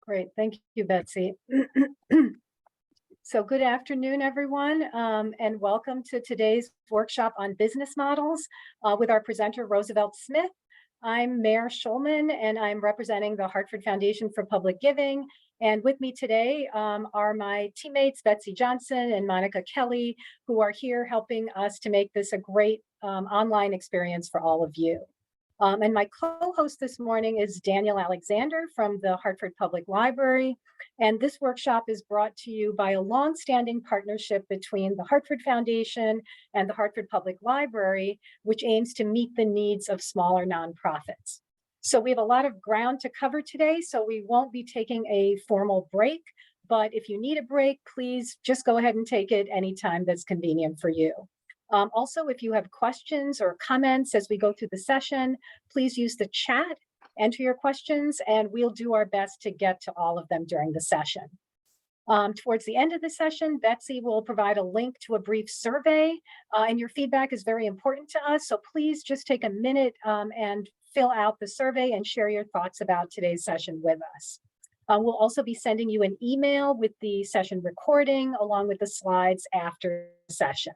Great. Thank you, Betsy. So good afternoon, everyone, and welcome to today's workshop on business models with our presenter, Roosevelt Smith. I'm Mayor Schulman, and I'm representing the Hartford Foundation for Public Giving. And with me today are my teammates, Betsy Johnson and Monica Kelly, who are here helping us to make this a great online experience for all of you. And my co-host this morning is Daniel Alexander from the Hartford Public Library. And this workshop is brought to you by a longstanding partnership between the Hartford Foundation and the Hartford Public Library, which aims to meet the needs of smaller nonprofits. So we have a lot of ground to cover today, so we won't be taking a formal break. But if you need a break, please just go ahead and take it anytime that's convenient for you. Also, if you have questions or comments as we go through the session, please use the chat, enter your questions, and we'll do our best to get to all of them during the session. Towards the end of the session, Betsy will provide a link to a brief survey, and your feedback is very important to us. So please just take a minute and fill out the survey and share your thoughts about today's session with us. We'll also be sending you an email with the session recording along with the slides after the session.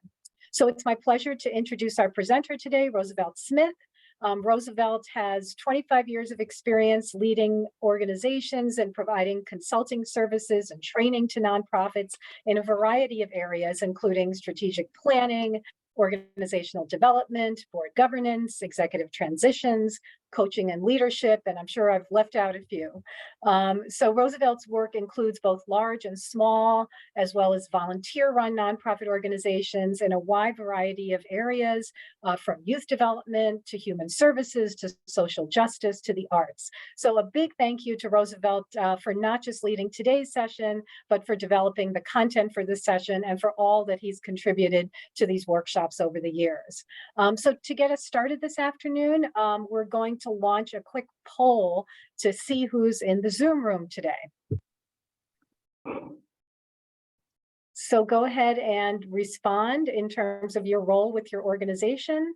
So it's my pleasure to introduce our presenter today, Roosevelt Smith. Roosevelt has 25 years of experience leading organizations and providing consulting services and training to nonprofits in a variety of areas, including strategic planning, organizational development, board governance, executive transitions, coaching and leadership, and I'm sure I've left out a few. So Roosevelt's work includes both large and small, as well as volunteer-run nonprofit organizations in a wide variety of areas, from youth development to human services to social justice to the arts. So a big thank you to Roosevelt for not just leading today's session, but for developing the content for this session and for all that he's contributed to these workshops over the years. So to get us started this afternoon, we're going to launch a quick poll to see who's in the Zoom room today. So go ahead and respond in terms of your role with your organization.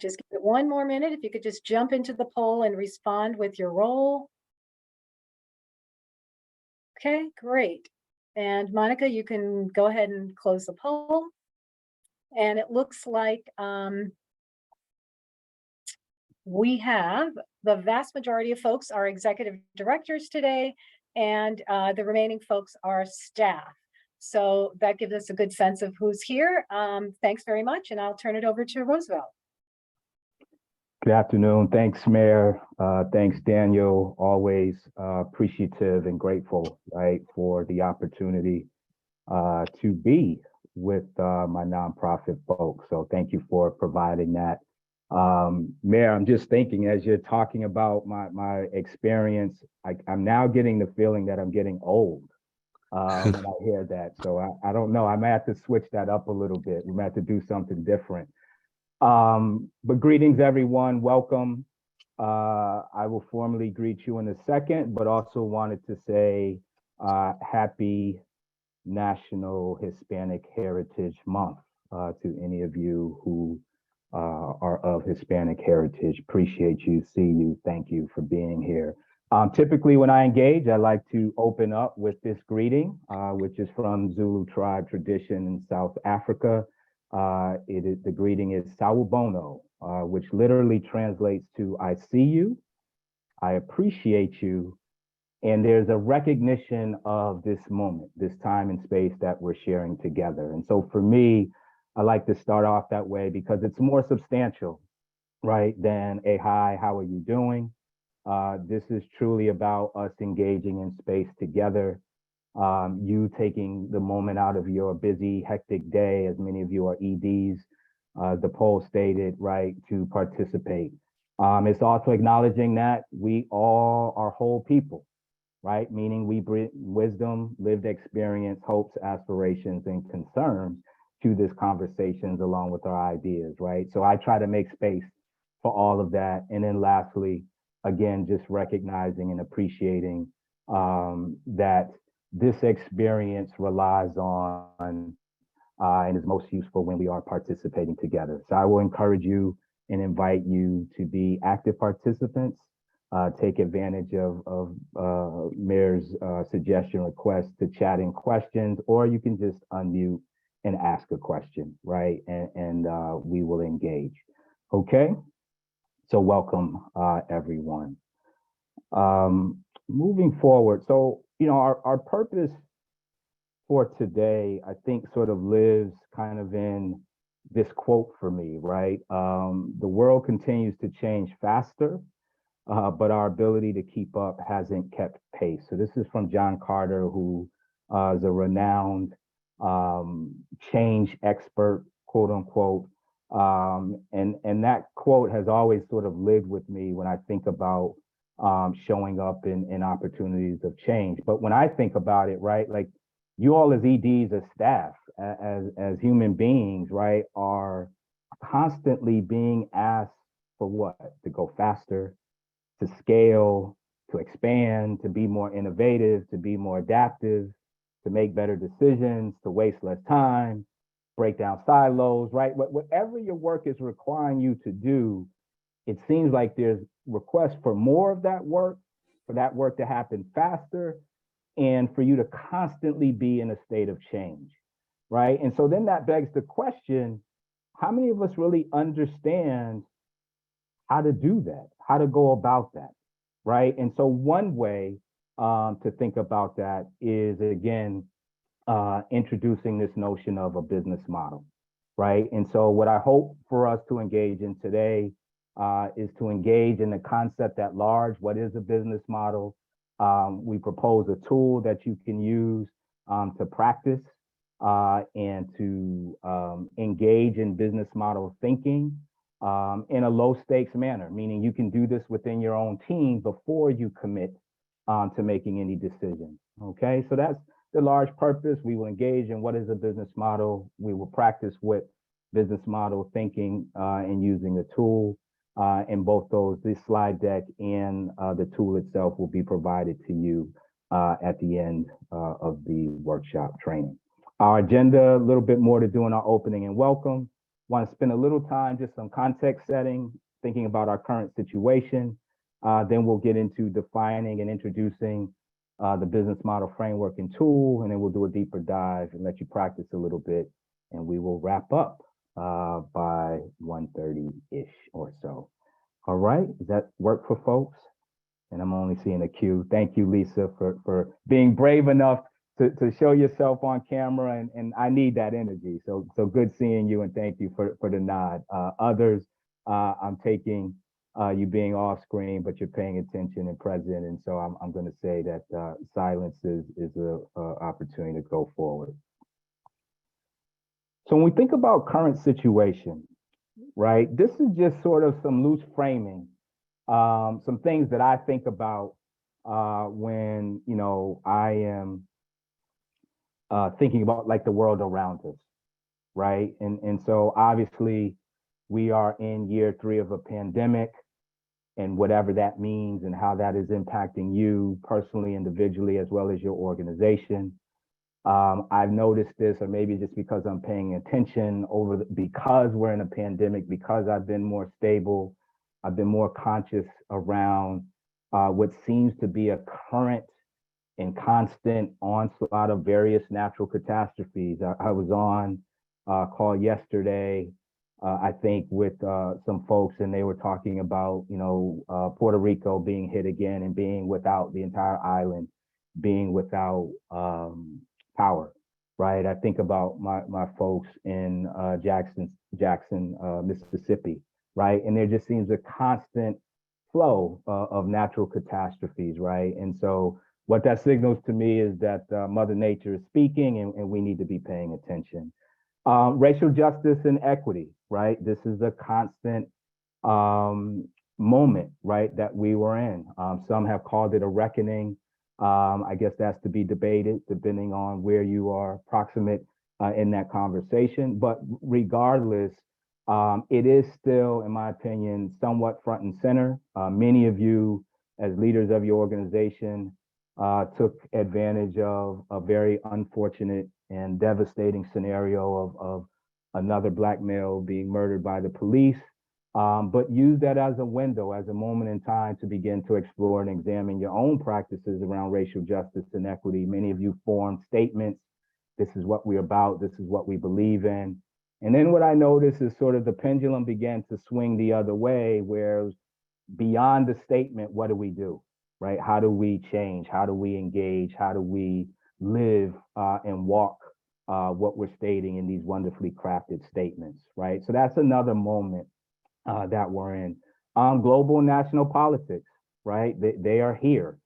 Just give it one more minute. If you could just jump into the poll and respond with your role. Okay, great. And Monica, you can go ahead and close the poll. And it looks like we have the vast majority of folks are executive directors today, and the remaining folks are staff. So that gives us a good sense of who's here. Thanks very much, and I'll turn it over to Roosevelt. Good afternoon. Thanks, Mayor. Thanks, Daniel. Always appreciative and grateful, right, for the opportunity to be with my nonprofit folks. So thank you for providing that. Mayor, I'm just thinking as you're talking about my experience, I'm now getting the feeling that I'm getting old when I hear that. So I don't know. I might have to switch that up a little bit. We might have to do something different. But greetings, everyone. Welcome. I will formally greet you in a second, but also wanted to say happy National Hispanic Heritage Month to any of you who are of Hispanic heritage. Appreciate you, see you, thank you for being here. Typically when I engage, I like to open up with this greeting, which is from Zulu tribe tradition in South Africa. The greeting is Sawubona, which literally translates to I see you, I appreciate you, and there's a recognition of this moment, this time and space that we're sharing together. And so for me, I like to start off that way because it's more substantial, right, than a hi, how are you doing? This is truly about us engaging in space together. You taking the moment out of your busy, hectic day, as many of you are EDs, the poll stated, right, to participate. It's also acknowledging that we all are whole people, right? Meaning we bring wisdom, lived experience, hopes, aspirations, and concerns to these conversations along with our ideas, right? So I try to make space for all of that. And then lastly, again, just recognizing and appreciating that this experience relies on and is most useful when we are participating together. So I will encourage you and invite you to be active participants. Take advantage of Mayor's suggestion request to chat in questions, or you can just unmute and ask a question, right? And we will engage. Okay, so welcome everyone. Moving forward, so our purpose for today, I think, sort of lives kind of in this quote for me, right? The world continues to change faster, but our ability to keep up hasn't kept pace. So this is from John Carter, who is a renowned change expert, quote unquote. And that quote has always sort of lived with me when I think about showing up in opportunities of change. But when I think about it, right, like you all as EDs, as staff, as human beings, right, are constantly being asked for what? To go faster, to scale, to expand, to be more innovative, to be more adaptive, to make better decisions, to waste less time, break down silos, right? Whatever your work is requiring you to do, it seems like there's requests for more of that work, for that work to happen faster, and for you to constantly be in a state of change, right? And so then that begs the question, how many of us really understand how to do that, how to go about that, right? And so one way to think about that is, again, introducing this notion of a business model, right? And so what I hope for us to engage in today is to engage in the concept at large. What is a business model? We propose a tool that you can use to practice and to engage in business model thinking in a low stakes manner, meaning you can do this within your own team before you commit to making any decisions. Okay, so that's the large purpose. We will engage in what is a business model. We will practice what business model thinking and using a tool. And both those, this slide deck and the tool itself will be provided to you at the end of the workshop training. Our agenda, a little bit more to do in our opening and welcome. Want to spend a little time, just some context setting, thinking about our current situation. Then we'll get into defining and introducing the business model framework and tool, and then we'll do a deeper dive and let you practice a little bit, and we will wrap up by 1:30-ish or so. All right, does that work for folks? And I'm only seeing a queue. Thank you, Lisa, for being brave enough to show yourself on camera, and I need that energy. So good seeing you, and thank you for the nod. Others, I'm taking you being off screen, but you're paying attention and present, and so I'm going to say that silence is a opportunity to go forward. So when we think about current situation, right, this is just sort of some loose framing, some things that I think about when I am thinking about like the world around us, right? And so obviously we are in year 3 of a pandemic, and whatever that means and how that is impacting you personally, individually, as well as your organization. I've noticed this, or maybe just because I'm paying attention because we're in a pandemic, because I've been more stable, I've been more conscious around what seems to be a current and constant onslaught of various natural catastrophes. I was on a call yesterday, I think, with some folks, and they were talking about, Puerto Rico being hit again and being without the entire island, being without power, right? I think about my folks in Jackson, Mississippi, right? And there just seems a constant flow of natural catastrophes, right? And so what that signals to me is that Mother Nature is speaking, and we need to be paying attention. Racial justice and equity, right? This is a constant moment, right, that we were in. Some have called it a reckoning. I guess that's to be debated depending on where you are proximate in that conversation. But regardless, it is still, in my opinion, somewhat front and center. Many of you, as leaders of your organization, took advantage of a very unfortunate and devastating scenario of another Black male being murdered by the police, but use that as a window, as a moment in time to begin to explore and examine your own practices around racial justice and equity. Many of you formed statements. This is what we're about. This is what we believe in. And then what I noticed is sort of the pendulum began to swing the other way, where beyond the statement, what do we do, right? How do we change? How do we engage? How do we live and walk what we're stating in these wonderfully crafted statements, right? So that's another moment that we're in. Global and national politics, right? They are here.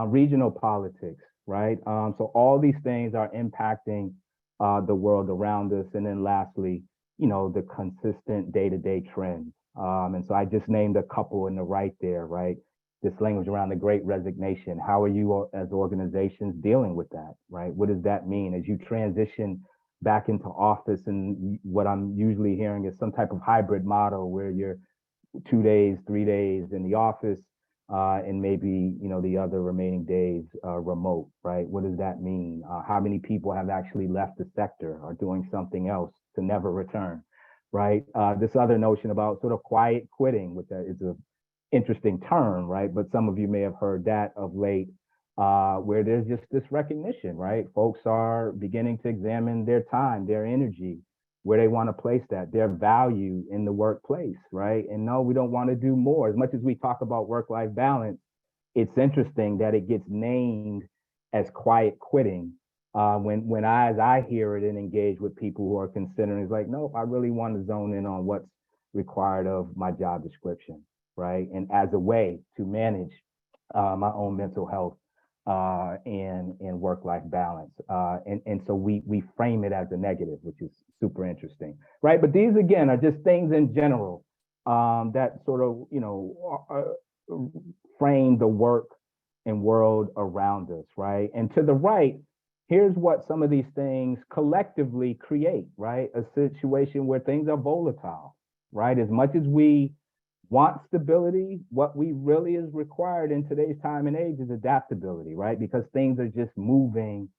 Regional politics, right? So all these things are impacting the world around us. And then lastly, the consistent day-to-day trends. And so I just named a couple in the right there, right? This language around the great resignation. How are you as organizations dealing with that, right? What does that mean as you transition back into office? And what I'm usually hearing is some type of hybrid model where you're 2 days, 3 days in the office, and maybe the other remaining days remote, right? What does that mean? How many people have actually left the sector or doing something else to never return, right? This other notion about sort of quiet quitting, which is a interesting term, right? But some of you may have heard that of late, where there's just this recognition, right? Folks are beginning to examine their time, their energy, where they want to place that, their value in the workplace, right? And no, we don't want to do more. As much as we talk about work-life balance, it's interesting that it gets named as quiet quitting. When as I hear it and engage with people who are considering, it's like, no, I really want to zone in on what's required of my job description, right? And as a way to manage my own mental health and work-life balance. And so we frame it as a negative, which is super interesting, right? But these again are just things in general that sort of frame the work and world around us, right? And to the right, here's what some of these things collectively create, right? A situation where things are volatile, right? As much as we want stability, what we really is required in today's time and age is adaptability, right? Because things are just moving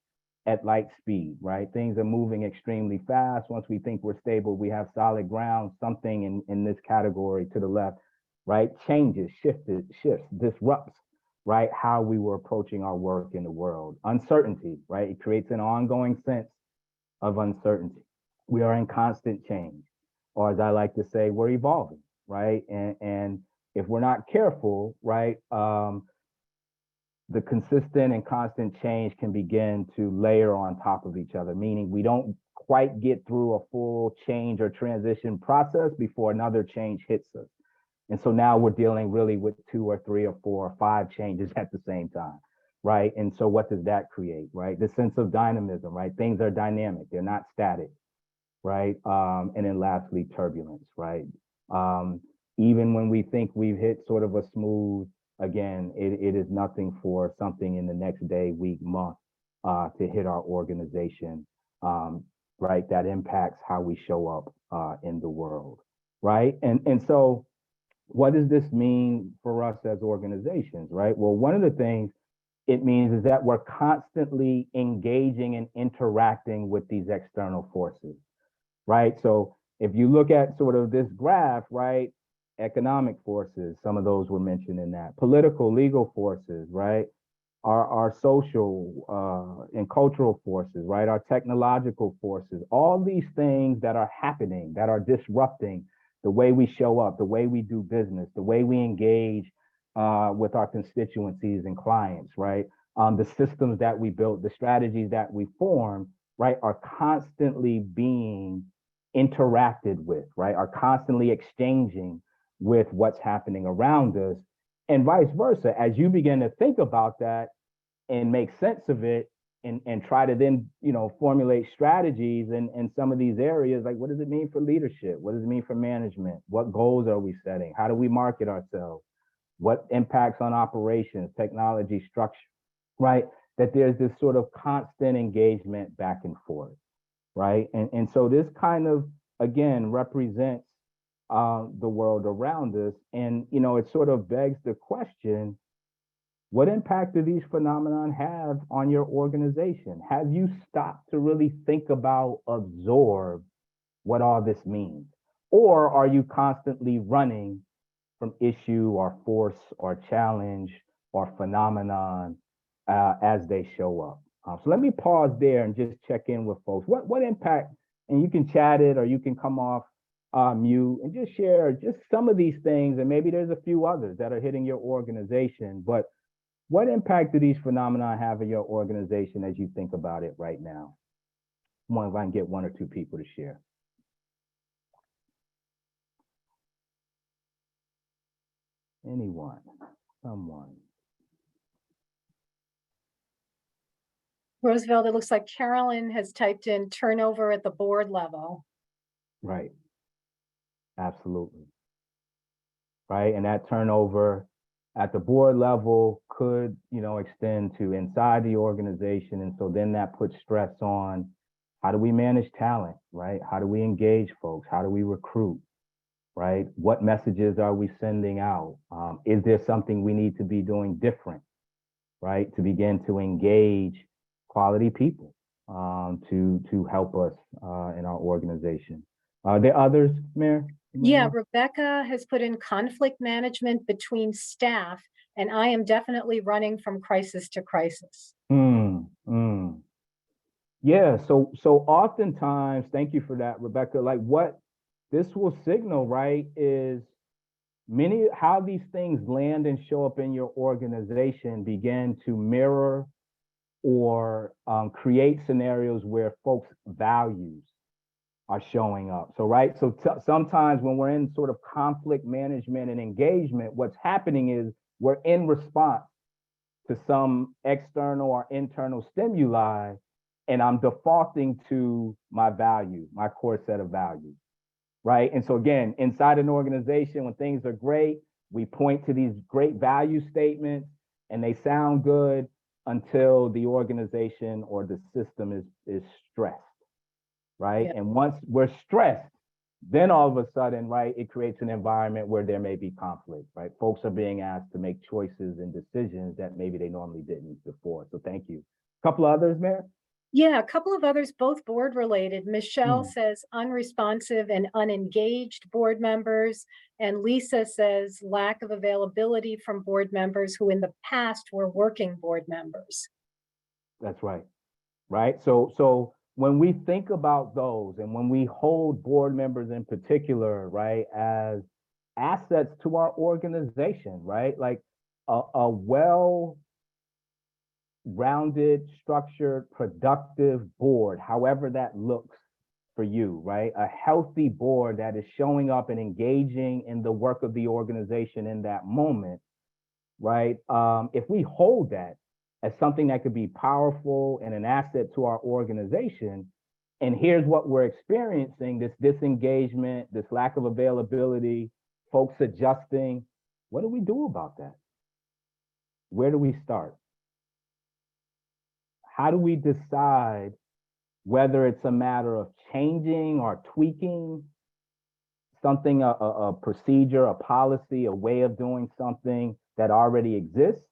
at light speed, right? Things are moving extremely fast. Once we think we're stable, we have solid ground, something in this category to the left, right? Changes, shifts, disrupts, right? How we were approaching our work in the world. Uncertainty, right? It creates an ongoing sense of uncertainty. We are in constant change, or as I like to say, we're evolving, right? And if we're not careful, right, the consistent and constant change can begin to layer on top of each other, meaning we don't quite get through a full change or transition process before another change hits us. And so now we're dealing really with 2 or 3 or 4 or 5 changes at the same time, right? And so what does that create, right? The sense of dynamism, right? Things are dynamic, they're not static, right? And then lastly, turbulence, right? Even when we think we've hit sort of a smooth, again, it is nothing for something in the next day, week, month to hit our organization, right? That impacts how we show up in the world, right? And so what does this mean for us as organizations, right? Well, one of the things it means is that we're constantly engaging and interacting with these external forces, right? So if you look at sort of this graph, right, economic forces, some of those were mentioned in that, political, legal forces, right, our social and cultural forces, right, our technological forces, all these things that are happening, that are disrupting the way we show up, the way we do business, the way we engage with our constituencies and clients, right? The systems that we built, the strategies that we form, right, are constantly being interacted with, right, are constantly exchanging with what's happening around us, and vice versa. As you begin to think about that and make sense of it and try to then, formulate strategies in some of these areas, like what does it mean for leadership? What does it mean for management? What goals are we setting? How do we market ourselves? What impacts on operations, technology, structure, right? That there's this sort of constant engagement back and forth, right? And so this kind of, again, represents the world around us. And, it sort of begs the question, What impact do these phenomenon have on your organization? Have you stopped to really think about, absorb what all this means? Or are you constantly running from issue or force or challenge or phenomenon as they show up? So let me pause there and just check in with folks. What impact, and you can chat it or you can come off mute and just share just some of these things, and maybe there's a few others that are hitting your organization, but what impact do these phenomena have in your organization as you think about it right now? If I can get one or two people to share. Anyone, someone. Roosevelt, it looks like Carolyn has typed in turnover at the board level. Right. Absolutely. Right. And that turnover at the board level could, extend to inside the organization. And so then that puts stress on how do we manage talent, right? How do we engage folks? How do we recruit, right? What messages are we sending out? Is there something we need to be doing different, right? To begin to engage quality people to help us in our organization. Are there others, Mayor? Yeah, Rebecca has put in conflict management between staff, and I am definitely running from crisis to crisis. Yeah, so oftentimes, thank you for that, Rebecca. Like what this will signal, right, is how these things land and show up in your organization begin to mirror or create scenarios where folks' values are showing up. So, right. So sometimes when we're in sort of conflict management and engagement, what's happening is we're in response to some external or internal stimuli, and I'm defaulting to my value, my core set of values. Right. And so again, inside an organization, when things are great, we point to these great value statements and they sound good until the organization or the system is stressed. Right. Yeah. And once we're stressed, then all of a sudden, right, it creates an environment where there may be conflict, right? Folks are being asked to make choices and decisions that maybe they normally didn't before. So thank you. A couple of others, Mayor? Yeah, a couple of others, both board related. Michelle says unresponsive and unengaged board members. And Lisa says lack of availability from board members who in the past were working board members. That's right. Right. So when we think about those and when we hold board members in particular, right, as assets to our organization, right, like a well-rounded, structured, productive board, however that looks for you, right, a healthy board that is showing up and engaging in the work of the organization in that moment, right, if we hold that as something that could be powerful and an asset to our organization. And here's what we're experiencing, this disengagement, this lack of availability, folks adjusting. What do we do about that? Where do we start? How do we decide whether it's a matter of changing or tweaking something, a procedure, a policy, a way of doing something that already exists?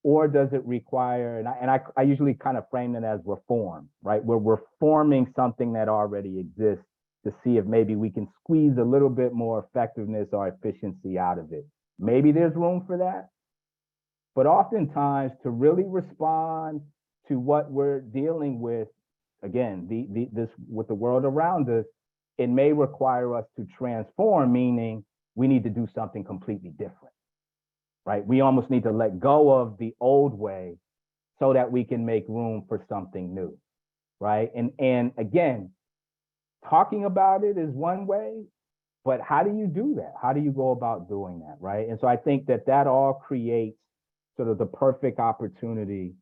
Or does it require, and I usually kind of frame it as reform, right? We're reforming something that already exists to see if maybe we can squeeze a little bit more effectiveness or efficiency out of it. Maybe there's room for that. But oftentimes to really respond to what we're dealing with, again, this with the world around us, it may require us to transform, meaning we need to do something completely different. Right? We almost need to let go of the old way so that we can make room for something new. Right? And again, talking about it is one way, but how do you do that? How do you go about doing that? Right? And so I think that all creates sort of the perfect opportunity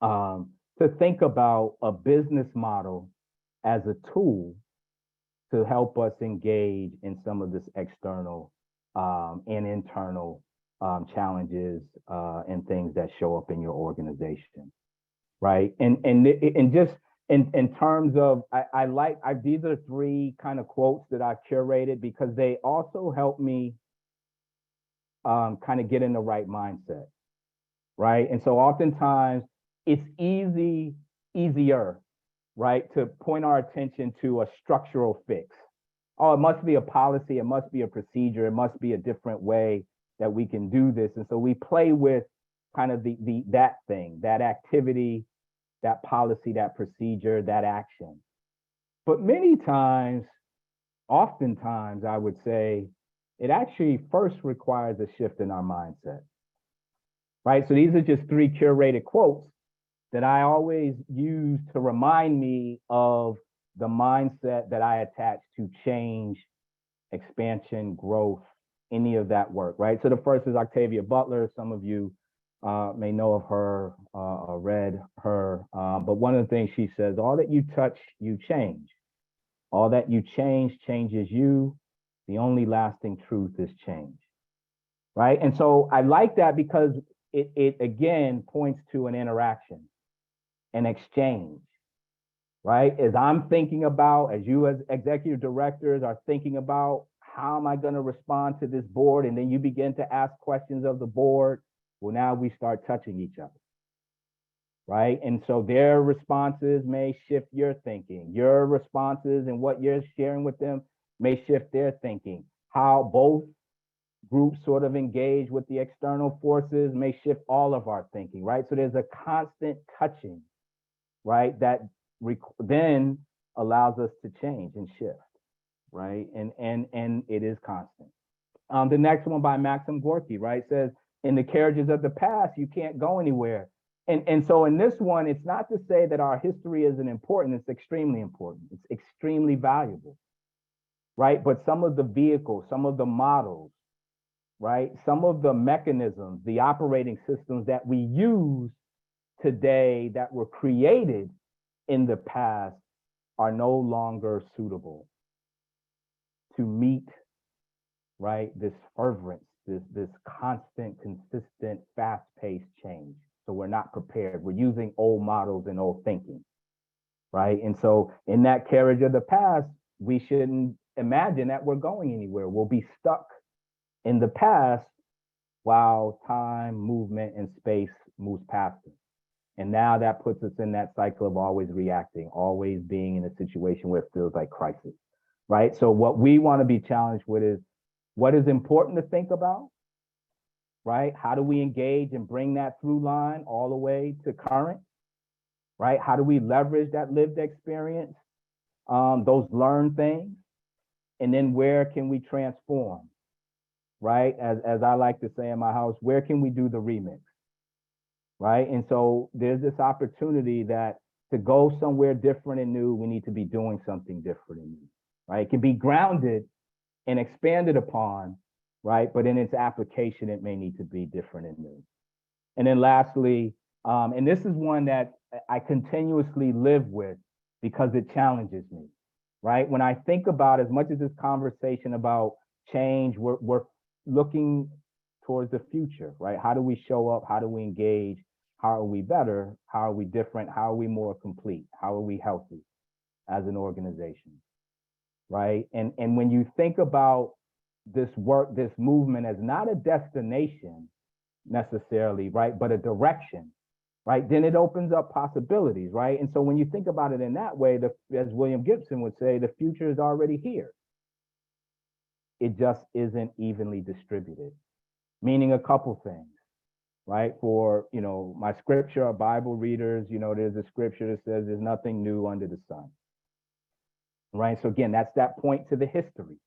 to think about a business model as a tool to help us engage in some of this external and internal challenges and things that show up in your organization, right? And just in terms of, these are three kind of quotes that I curated because they also help me kind of get in the right mindset, right? And so oftentimes it's easier, right, to point our attention to a structural fix. Oh, it must be a policy, it must be a procedure, it must be a different way that we can do this. And so we play with kind of that thing, that activity, that policy, that procedure, that action. But many times, oftentimes, I would say, it actually first requires a shift in our mindset, right? So these are just three curated quotes that I always use to remind me of the mindset that I attach to change, expansion, growth, any of that work, right? So the first is Octavia Butler. Some of you may know of her or read her, but one of the things she says, all that you touch, you change. All that you change changes you. The only lasting truth is change, right? And so I like that because it again points to an interaction, an exchange, right? As I'm thinking about, as you as executive directors are thinking about, how am I going to respond to this board? And then you begin to ask questions of the board. Well, now we start touching each other, right? And so their responses may shift your thinking. Your responses and what you're sharing with them may shift their thinking. How both groups sort of engage with the external forces may shift all of our thinking, right? So there's a constant touching, right? That then allows us to change and shift, right? And it is constant. The next one by Maxim Gorky, right, says, in the carriages of the past, you can't go anywhere. And so in this one, it's not to say that our history isn't important. It's extremely important. It's extremely valuable, right? But some of the vehicles, some of the models, right? Some of the mechanisms, the operating systems that we use today that were created in the past are no longer suitable to meet, right, this fervence, this constant, consistent, fast-paced change. So we're not prepared. We're using old models and old thinking, right? And so in that carriage of the past, we shouldn't imagine that we're going anywhere. We'll be stuck in the past while time, movement, and space moves past us. And now that puts us in that cycle of always reacting, always being in a situation where it feels like crisis, right? So what we want to be challenged with is, what is important to think about, right? How do we engage and bring that through line all the way to current, right? How do we leverage that lived experience, those learned things? And then where can we transform, right? As I like to say in my house, where can we do the remix, right? And so there's this opportunity that to go somewhere different and new, we need to be doing something different and new, right? It can be grounded and expanded upon, right? But in its application, it may need to be different and new. And then lastly, and this is one that I continuously live with because it challenges me, right? When I think about, as much as this conversation about change, we're looking towards the future, right? How do we show up? How do we engage? How are we better? How are we different? How are we more complete? How are we healthy as an organization, right? And when you think about this work, this movement as not a destination necessarily, right, but a direction, right, then it opens up possibilities, right? And so when you think about it in that way, as William Gibson would say, the future is already here. It just isn't evenly distributed, meaning a couple things, right? For, my scripture or Bible readers, there's a scripture that says there's nothing new under the sun, right? So again, that's that point to the history,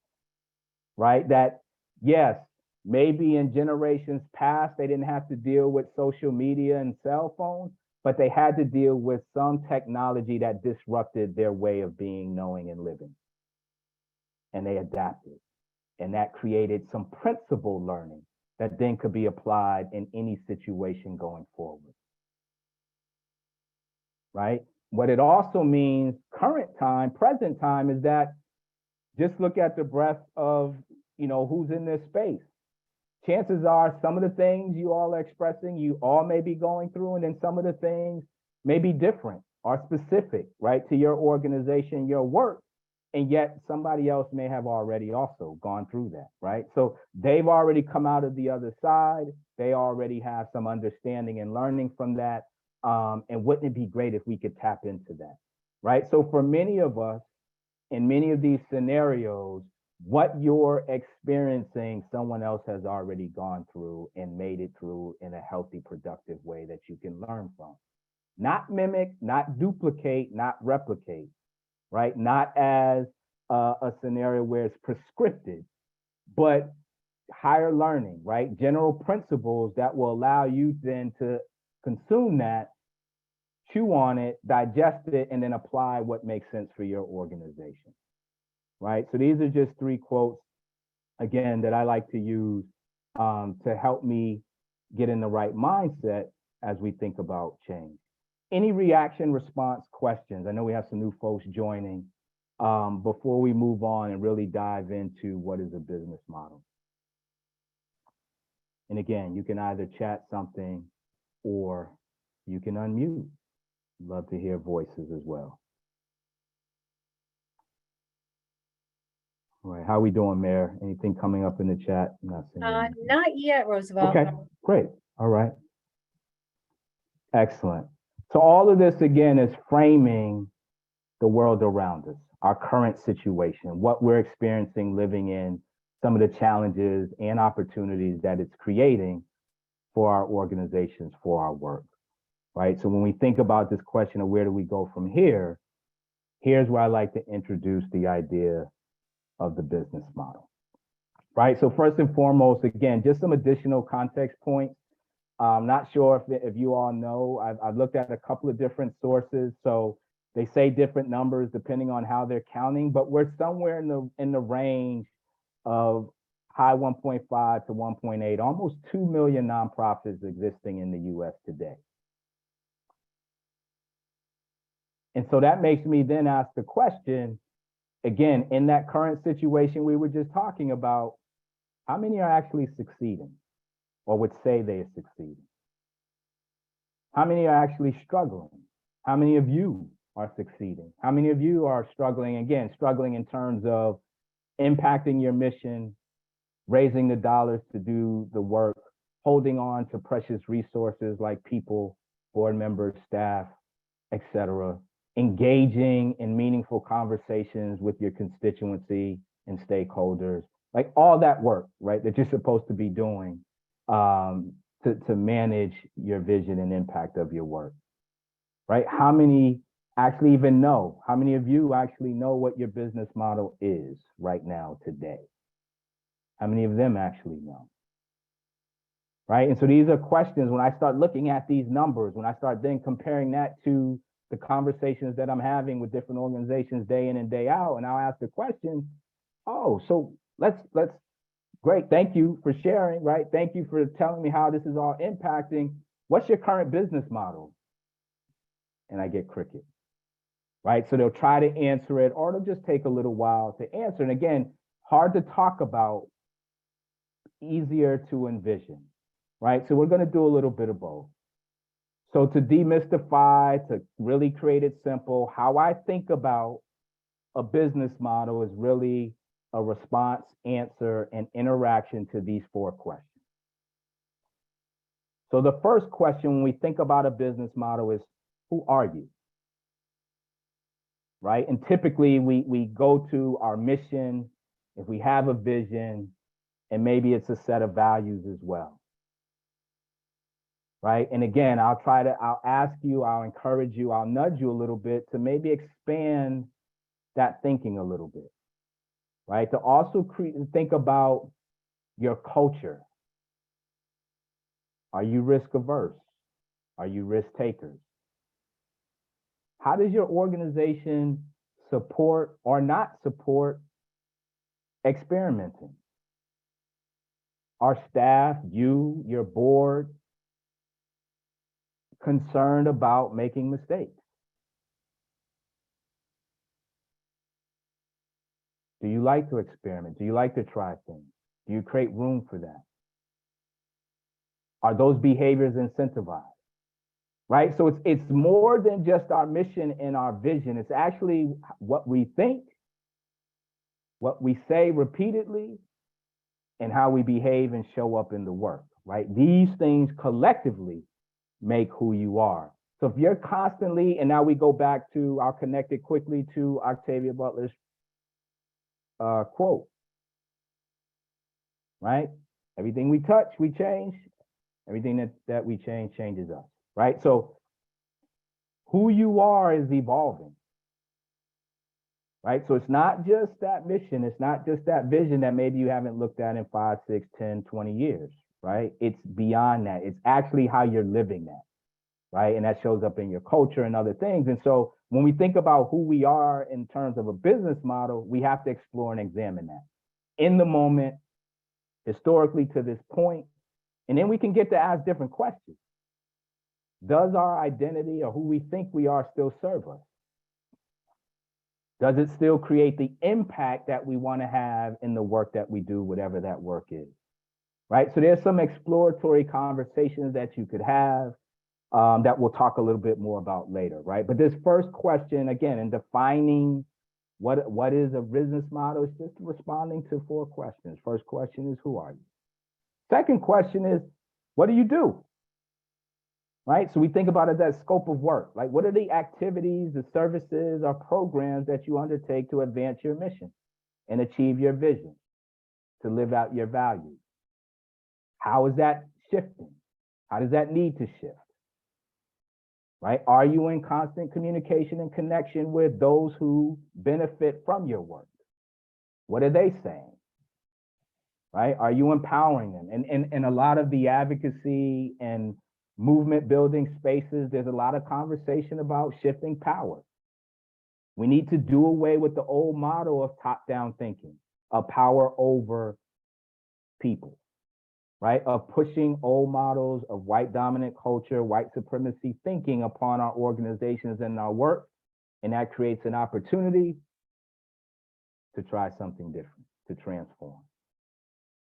right? That, yes, maybe in generations past, they didn't have to deal with social media and cell phones, but they had to deal with some technology that disrupted their way of being, knowing, and living. And they adapted. And that created some principle learning that then could be applied in any situation going forward, right? What it also means, current time, present time, is that just look at the breadth of, who's in this space. Chances are some of the things you all are expressing, you all may be going through, and then some of the things may be different or specific, right, to your organization, your work, and yet somebody else may have already also gone through that, right? So they've already come out of the other side, they already have some understanding and learning from that. And wouldn't it be great if we could tap into that, right? So for many of us, in many of these scenarios, what you're experiencing, someone else has already gone through and made it through in a healthy, productive way that you can learn from. Not mimic, not duplicate, not replicate, right? Not as a scenario where it's prescripted, but higher learning, right? General principles that will allow you then to consume that, chew on it, digest it, and then apply what makes sense for your organization, right? So these are just 3 quotes, again, that I like to use to help me get in the right mindset as we think about change. Any reaction, response, questions? I know we have some new folks joining before we move on and really dive into what is a business model. And again, you can either chat something or you can unmute. Love to hear voices as well. All right, how we doing, Mayor? Anything coming up in the chat? Not yet, Roosevelt. Okay, great. All right. Excellent. So all of this, again, is framing the world around us, our current situation, what we're experiencing, living in, some of the challenges and opportunities that it's creating for our organizations, for our work, right? So when we think about this question of where do we go from here, here's where I like to introduce the idea of the business model, right? So first and foremost, again, just some additional context points. I'm not sure if you all know, I've looked at a couple of different sources. So they say different numbers depending on how they're counting, but we're somewhere in the range of high 1.5 to 1.8, almost 2 million nonprofits existing in the US today. And so that makes me then ask the question, again, in that current situation we were just talking about, how many are actually succeeding or would say they are succeeding? How many are actually struggling? How many of you are succeeding? How many of you are struggling, again, struggling in terms of impacting your mission, raising the dollars to do the work, holding on to precious resources like people, board members, staff, etc., engaging in meaningful conversations with your constituency and stakeholders, like all that work, right, that you're supposed to be doing to manage your vision and impact of your work, right? How many actually even know? How many of you actually know what your business model is right now today? How many of them actually know? Right? And so these are questions when I start looking at these numbers, when I start then comparing that to the conversations that I'm having with different organizations day in and day out, and I'll ask the question, oh, so let's great, thank you for sharing, right? Thank you for telling me how this is all impacting. What's your current business model? And I get cricket, right? So they'll try to answer it, or it'll just take a little while to answer. And again, hard to talk about, easier to envision, right? So we're going to do a little bit of both. So to demystify, to really create it simple, how I think about a business model is really a response, answer, and interaction to these 4 questions. So the first question when we think about a business model is, who are you? Right? And typically we go to our mission, if we have a vision, and maybe it's a set of values as well. Right? And again, I'll ask you, I'll encourage you, I'll nudge you a little bit to maybe expand that thinking a little bit, right? To also think about your culture. Are you risk averse? Are you risk takers? How does your organization support or not support experimenting? Are staff, you, your board, concerned about making mistakes? Do you like to experiment? Do you like to try things? Do you create room for that? Are those behaviors incentivized? Right? So it's more than just our mission and our vision. It's actually what we think, what we say repeatedly, and how we behave and show up in the work, right? These things collectively make who you are. So if you're constantly, and now we go back to, I'll connect it quickly to Octavia Butler's quote, right? Everything we touch, we change. Everything that we change changes us, right? So who you are is evolving, right? So it's not just that mission. It's not just that vision that maybe you haven't looked at in 5, 6, 10, 20 years, right? It's beyond that. It's actually how you're living that, right? And that shows up in your culture and other things. And so when we think about who we are in terms of a business model, we have to explore and examine that in the moment, historically to this point. And then we can get to ask different questions. Does our identity or who we think we are still serve us? Does it still create the impact that we want to have in the work that we do, whatever that work is, right? So there's some exploratory conversations that you could have that we'll talk a little bit more about later, right? But this first question, again, in defining what is a business model, is just responding to 4 questions. First question is, who are you? Second question is, what do you do? Right? So we think about it as scope of work. Like, what are the activities, the services, or programs that you undertake to advance your mission and achieve your vision, to live out your values? How is that shifting? How does that need to shift? Right? Are you in constant communication and connection with those who benefit from your work? What are they saying? Right? Are you empowering them? And a lot of the advocacy and movement building spaces, there's a lot of conversation about shifting power. We need to do away with the old model of top-down thinking, of power over people, right? Of pushing old models of white dominant culture, white supremacy thinking upon our organizations and our work. And that creates an opportunity to try something different, to transform.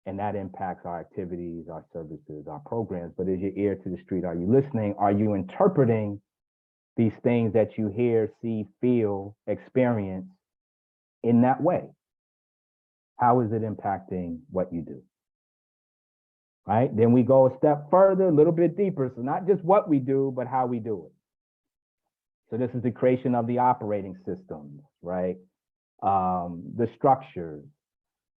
And that impacts our activities, our services, our programs. But is your ear to the street? Are you listening? Are you interpreting these things that you hear, see, feel, experience in that way? How is it impacting what you do? Right? Then we go a step further, a little bit deeper. So not just what we do, but how we do it. So this is the creation of the operating systems, right? The structures,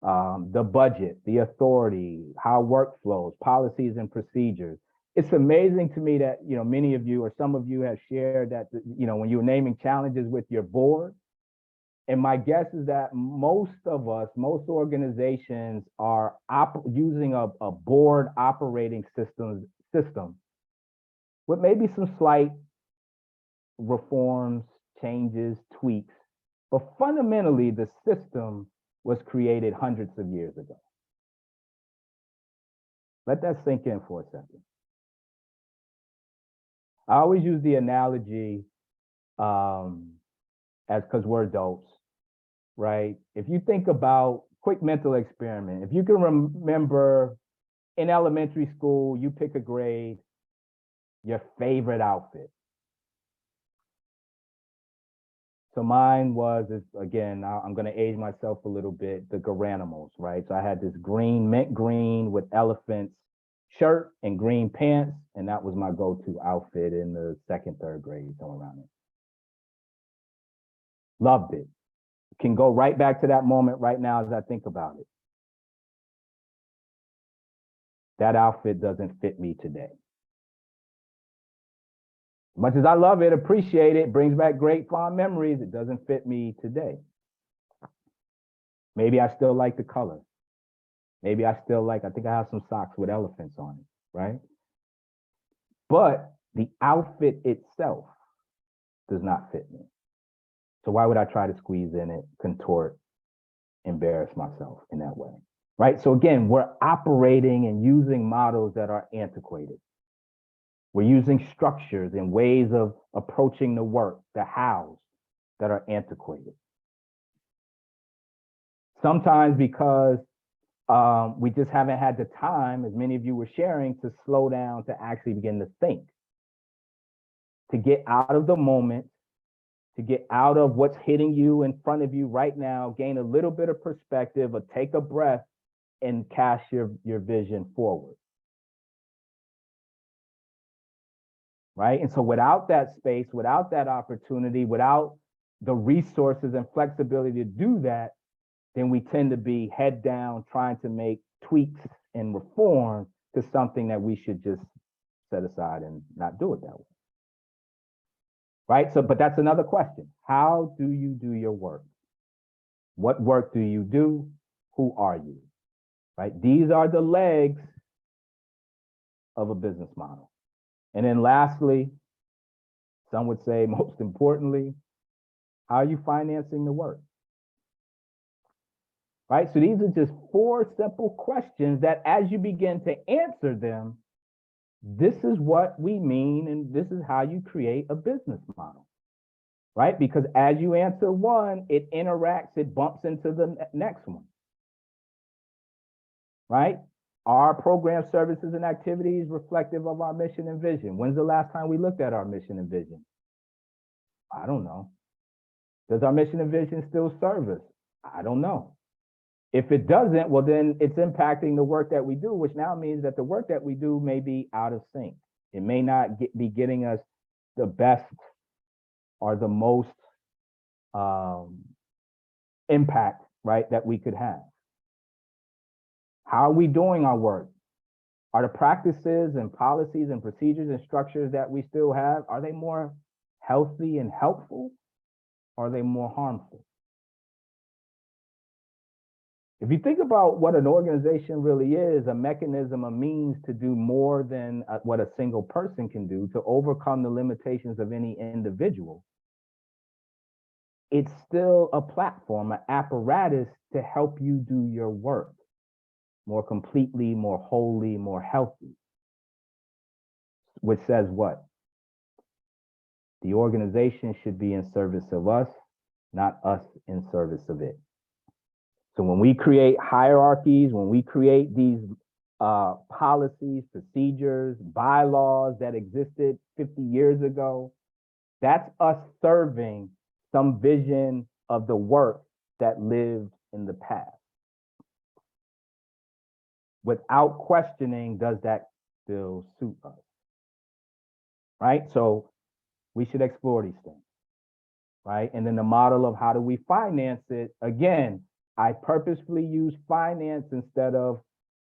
the budget, the authority, how work flows, policies and procedures. It's amazing to me that, many of you or some of you have shared that, when you were naming challenges with your board, and my guess is that most of us, most organizations are using a board operating system with maybe some slight reforms, changes, tweaks, but fundamentally the system was created hundreds of years ago. Let that sink in for a second. I always use the analogy because we're adults, right? If you think about quick mental experiment, if you can remember in elementary school, you pick a grade, your favorite outfit. So mine was, again, I'm going to age myself a little bit, the Garanimals, right? So I had this mint green with elephants shirt and green pants, and that was my go-to outfit in the 2nd, 3rd grade, somewhere around it. Loved it. Can go right back to that moment right now as I think about it. That outfit doesn't fit me today. Much as I love it, appreciate it, brings back great fond memories, it doesn't fit me today. Maybe I still like the color. Maybe I think I have some socks with elephants on it, right? But the outfit itself does not fit me. So why would I try to squeeze in it, contort, embarrass myself in that way, right? So again, we're operating and using models that are antiquated. We're using structures and ways of approaching the work, the hows, that are antiquated. Sometimes because we just haven't had the time, as many of you were sharing, to slow down, to actually begin to think, to get out of the moment, to get out of what's hitting you in front of you right now, gain a little bit of perspective, or take a breath and cast your vision forward. right? And so without that space, without that opportunity, without the resources and flexibility to do that, then we tend to be head down trying to make tweaks and reform to something that we should just set aside and not do it that way. Right? So, but that's another question. How do you do your work? What work do you do? Who are you? Right? These are the legs of a business model. And then lastly, some would say most importantly, how are you financing the work? Right? So these are just 4 simple questions that as you begin to answer them, this is what we mean and this is how you create a business model. Right? Because as you answer one, it interacts, it bumps into the next one. Right? Are program services and activities reflective of our mission and vision? When's the last time we looked at our mission and vision? I don't know. Does our mission and vision still serve us? I don't know. If it doesn't, well, then it's impacting the work that we do, which now means that the work that we do may be out of sync. It may not be getting us the best or the most impact, right, that we could have. How are we doing our work? Are the practices and policies and procedures and structures that we still have, are they more healthy and helpful? Or are they more harmful? If you think about what an organization really is, a mechanism, a means to do more than what a single person can do to overcome the limitations of any individual, it's still a platform, an apparatus to help you do your work more completely, more wholly, more healthy. Which says what? The organization should be in service of us, not us in service of it. So when we create hierarchies, when we create these policies, procedures, bylaws that existed 50 years ago, that's us serving some vision of the work that lived in the past. Without questioning, does that still suit us? Right? So we should explore these things, right? And then the model of how do we finance it, again, I purposefully use finance instead of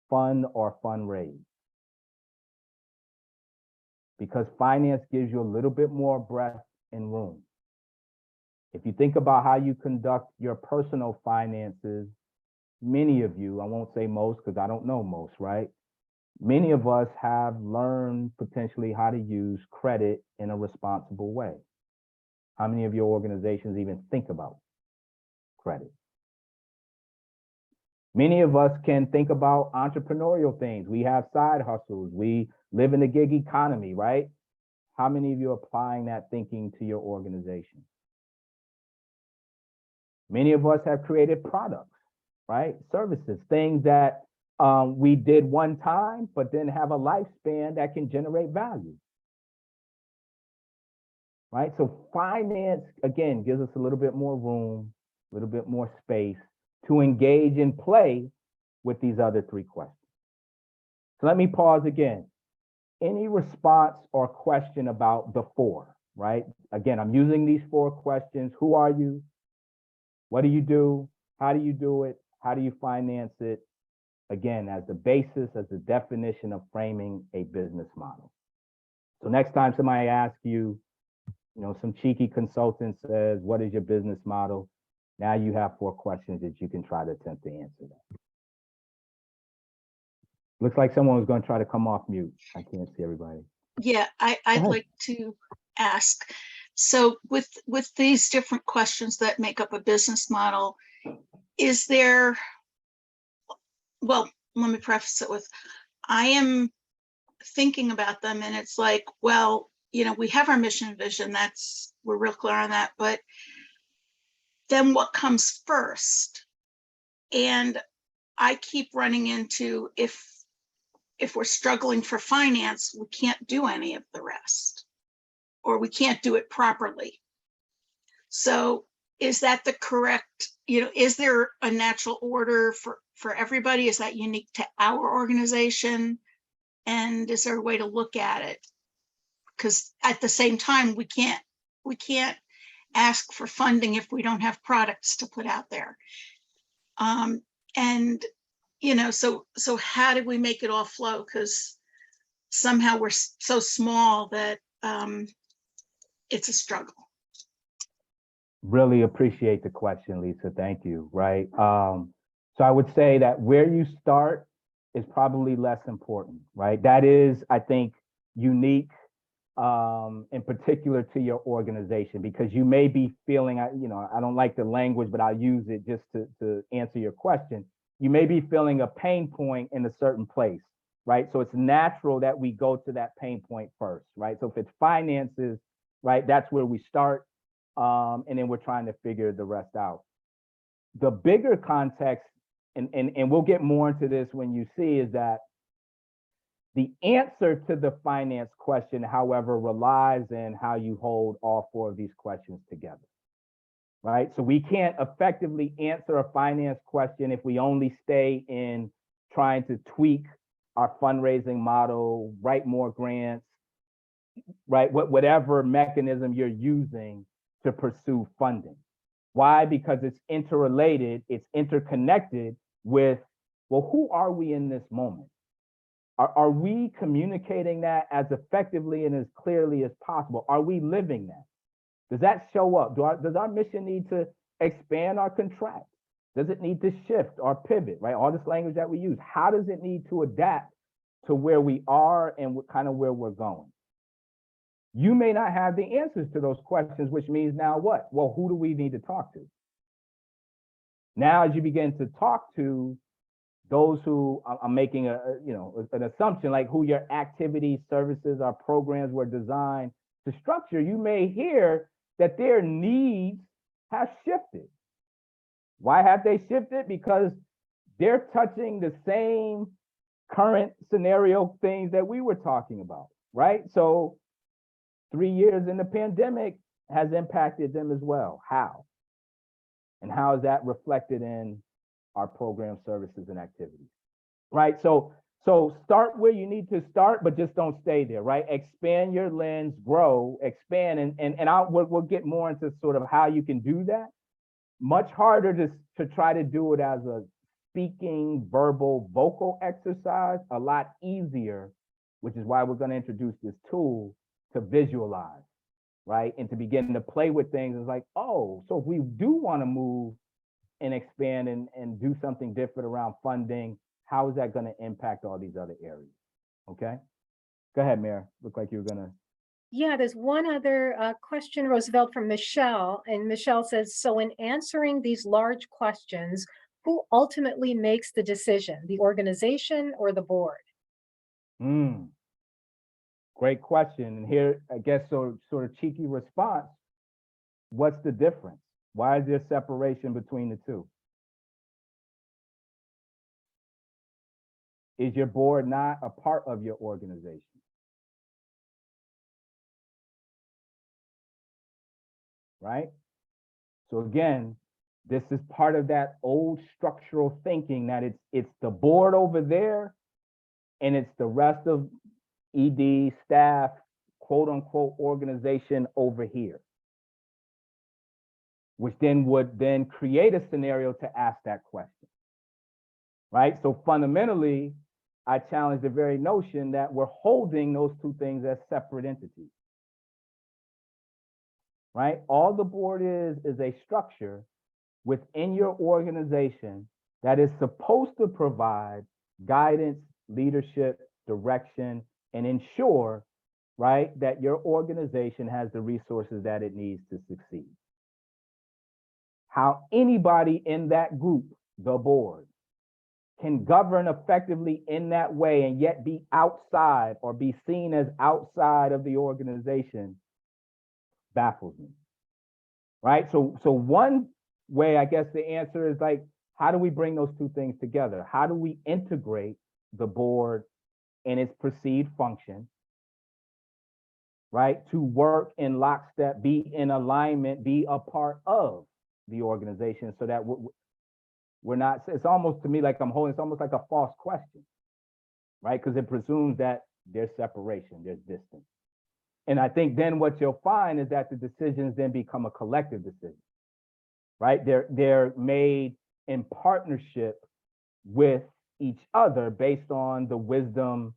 fund or fundraise. Because finance gives you a little bit more breadth and room. If you think about how you conduct your personal finances, many of you, I won't say most because I don't know most, right? Many of us have learned potentially how to use credit in a responsible way. How many of your organizations even think about credit? Many of us can think about entrepreneurial things. We have side hustles. We live in the gig economy, right? How many of you are applying that thinking to your organization? Many of us have created products, right? Services, things that we did one time, but then have a lifespan that can generate value. Right? So finance, again, gives us a little bit more room, a little bit more space to engage and play with these other 3 questions. So let me pause again. Any response or question about the 4, right? Again, I'm using these 4 questions. Who are you? What do you do? How do you do it? How do you finance it? Again, as the basis, as the definition of framing a business model. So next time somebody asks you, some cheeky consultant says, what is your business model? Now you have 4 questions that you can try to attempt to answer that. Looks like someone was going to try to come off mute. I can't see everybody. Yeah, I'd like to ask. So with these different questions that make up a business model, is there, well, let me preface it with, I am thinking about them and it's like, well, we have our mission and vision, we're real clear on that, but then what comes first? And I keep running into, if we're struggling for finance, we can't do any of the rest, or we can't do it properly. So is that the correct, is there a natural order for everybody? Is that unique to our organization? And is there a way to look at it? because at the same time, we can't ask for funding if we don't have products to put out there. And, you know, so how do we make it all flow? Because somehow we're so small that it's a struggle. Really appreciate the question, Lisa. Thank you. Right. So I would say that where you start is probably less important, right? That is, I think, unique in particular to your organization, because you may be feeling, you know, I don't like the language, but I'll use it just to answer your question. You may be feeling a pain point in a certain place, right? So it's natural that we go to that pain point first, right? So if it's finances, right, that's where we start. And then we're trying to figure the rest out. The bigger context, and we'll get more into this when you see, is that the answer to the finance question, however, relies in how you hold all four of these questions together, right? So we can't effectively answer a finance question if we only stay in trying to tweak our fundraising model, write more grants, right? Whatever mechanism you're using to pursue funding. Why? Because it's interrelated, it's interconnected with, well, who are we in this moment? Are we communicating that as effectively and as clearly as possible? Are we living that? Does that show up? Does our mission need to expand or contract? Does it need to shift or pivot, right? All this language that we use, how does it need to adapt to where we are and kind of where we're going? You may not have the answers to those questions, which means now what? Well, who do we need to talk to? Now, as you begin to talk to those who I'm making an assumption, like who your activities, services, or programs were designed to structure, you may hear that their needs have shifted. Why have they shifted? Because they're touching the same current scenario things that we were talking about, right? So 3 years in the pandemic has impacted them as well. How? And how is that reflected in our program, services, and activities, right? So start where you need to start, but just don't stay there, right? Expand your lens, grow, expand, and we'll get more into sort of how you can do that. Much harder to try to do it as a speaking, verbal, vocal exercise. A lot easier, which is why we're going to introduce this tool to visualize, right? And to begin to play with things. It's like, oh, so if we do want to move and expand and do something different around funding, how is that going to impact all these other areas? Okay, go ahead, Mayor. Look like you were gonna. Yeah, there's one other question, Roosevelt, from Michelle. And Michelle says, so in answering these large questions, who ultimately makes the decision, the organization or the board? Great question. And here, I guess, sort of cheeky response. What's the difference? Why is there separation between the two? Is your board not a part of your organization? Right? So again, this is part of that old structural thinking that it's the board over there and it's the rest of ED staff, quote unquote, organization over here, which then would then create a scenario to ask that question, right? So fundamentally, I challenge the very notion that we're holding those two things as separate entities, right? All the board is a structure within your organization that is supposed to provide guidance, leadership, direction, and ensure, right, that your organization has the resources that it needs to succeed. How anybody in that group, the board, can govern effectively in that way and yet be outside or be seen as outside of the organization baffles me, right? So one way, I guess the answer is like, how do we bring those two things together? How do we integrate the board and its perceived function, right, to work in lockstep, be in alignment, be a part of the organization, so that we're not, it's almost to me like it's almost like a false question, right? Because it presumes that there's separation, there's distance. And I think then what you'll find is that the decisions then become a collective decision, right? They're made in partnership with each other based on the wisdom,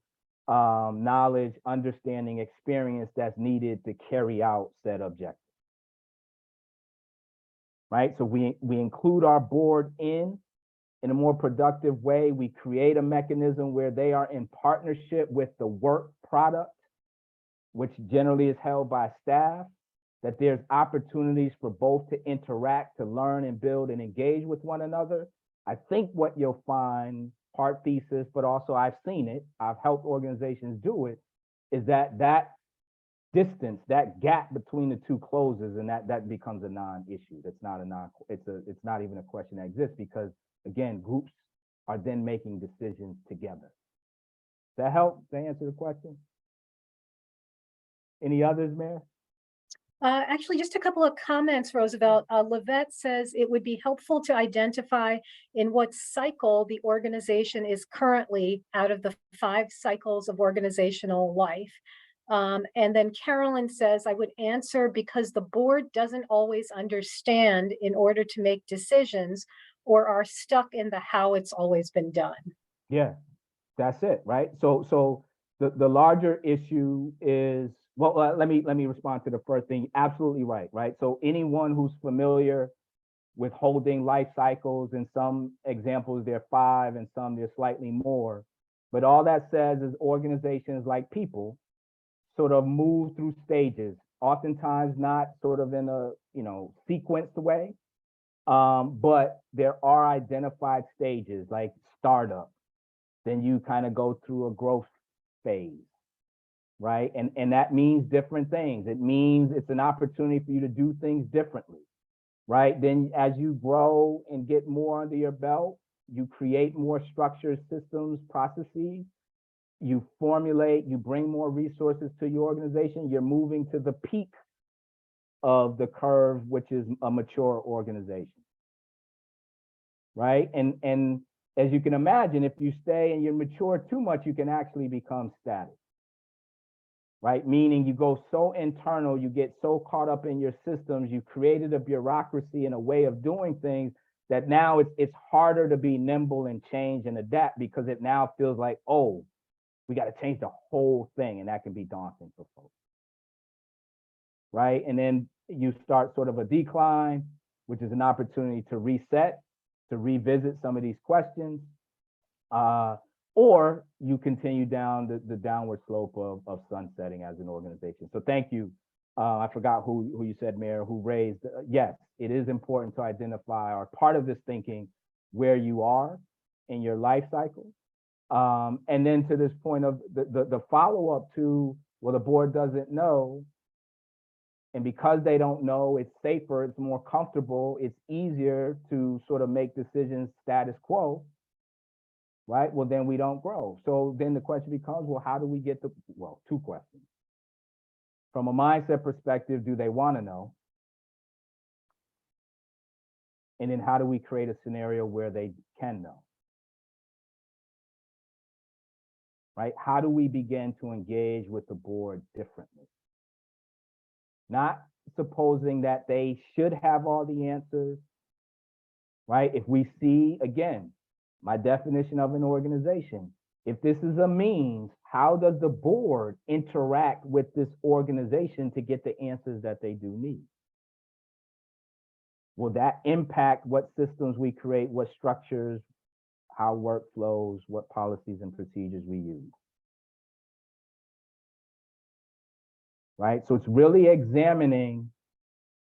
knowledge, understanding, experience that's needed to carry out said objective. Right? So we include our board in a more productive way. We create a mechanism where they are in partnership with the work product, which generally is held by staff, that there's opportunities for both to interact, to learn and build and engage with one another. I think what you'll find, part thesis, but also I've seen it, I've helped organizations do it, is that distance, that gap between the two closes, and that becomes a non-issue. It's not even a question that exists, because again, groups are then making decisions together. Does that help to answer the question? Any others, Mayor? Actually, just a couple of comments, Roosevelt. Levette says it would be helpful to identify in what cycle the organization is currently out of the 5 cycles of organizational life. And then Carolyn says, I would answer because the board doesn't always understand in order to make decisions, or are stuck in the how it's always been done. Yeah, that's it, right? So the larger issue is, well, let me respond to the first thing. Absolutely right, right? So anyone who's familiar with holding life cycles, in some examples they're 5, and some they're slightly more. But all that says is organizations, like people, sort of move through stages, oftentimes not sort of in a sequenced way, but there are identified stages like startup. Then you kind of go through a growth phase, right? And that means different things. It means it's an opportunity for you to do things differently, right? Then as you grow and get more under your belt, you create more structures, systems, processes. You formulate, you bring more resources to your organization. You're moving to the peak of the curve, which is a mature organization, right? And as you can imagine, if you stay and you mature too much, you can actually become static, right? Meaning you go so internal, you get so caught up in your systems, you created a bureaucracy and a way of doing things that now it's harder to be nimble and change and adapt, because it now feels like, oh, we got to change the whole thing, and that can be daunting for folks, right? And then you start sort of a decline, which is an opportunity to reset, to revisit some of these questions, or you continue down the downward slope of sunsetting as an organization. So thank you. I forgot who you said, Mayor, who raised, yes, it is important to identify, or part of this thinking, where you are in your life cycle. And then to this point of the follow-up to, well, the board doesn't know, and because they don't know, it's safer, it's more comfortable, it's easier to sort of make decisions status quo, right? Well, then we don't grow. So then the question becomes, well, how do we get well, 2 questions. From a mindset perspective, do they want to know? And then how do we create a scenario where they can know? Right? How do we begin to engage with the board differently? Not supposing that they should have all the answers, right? If we see, again, my definition of an organization, if this is a means, how does the board interact with this organization to get the answers that they do need? Will that impact what systems we create, what structures, how work flows, what policies and procedures we use? Right? So it's really examining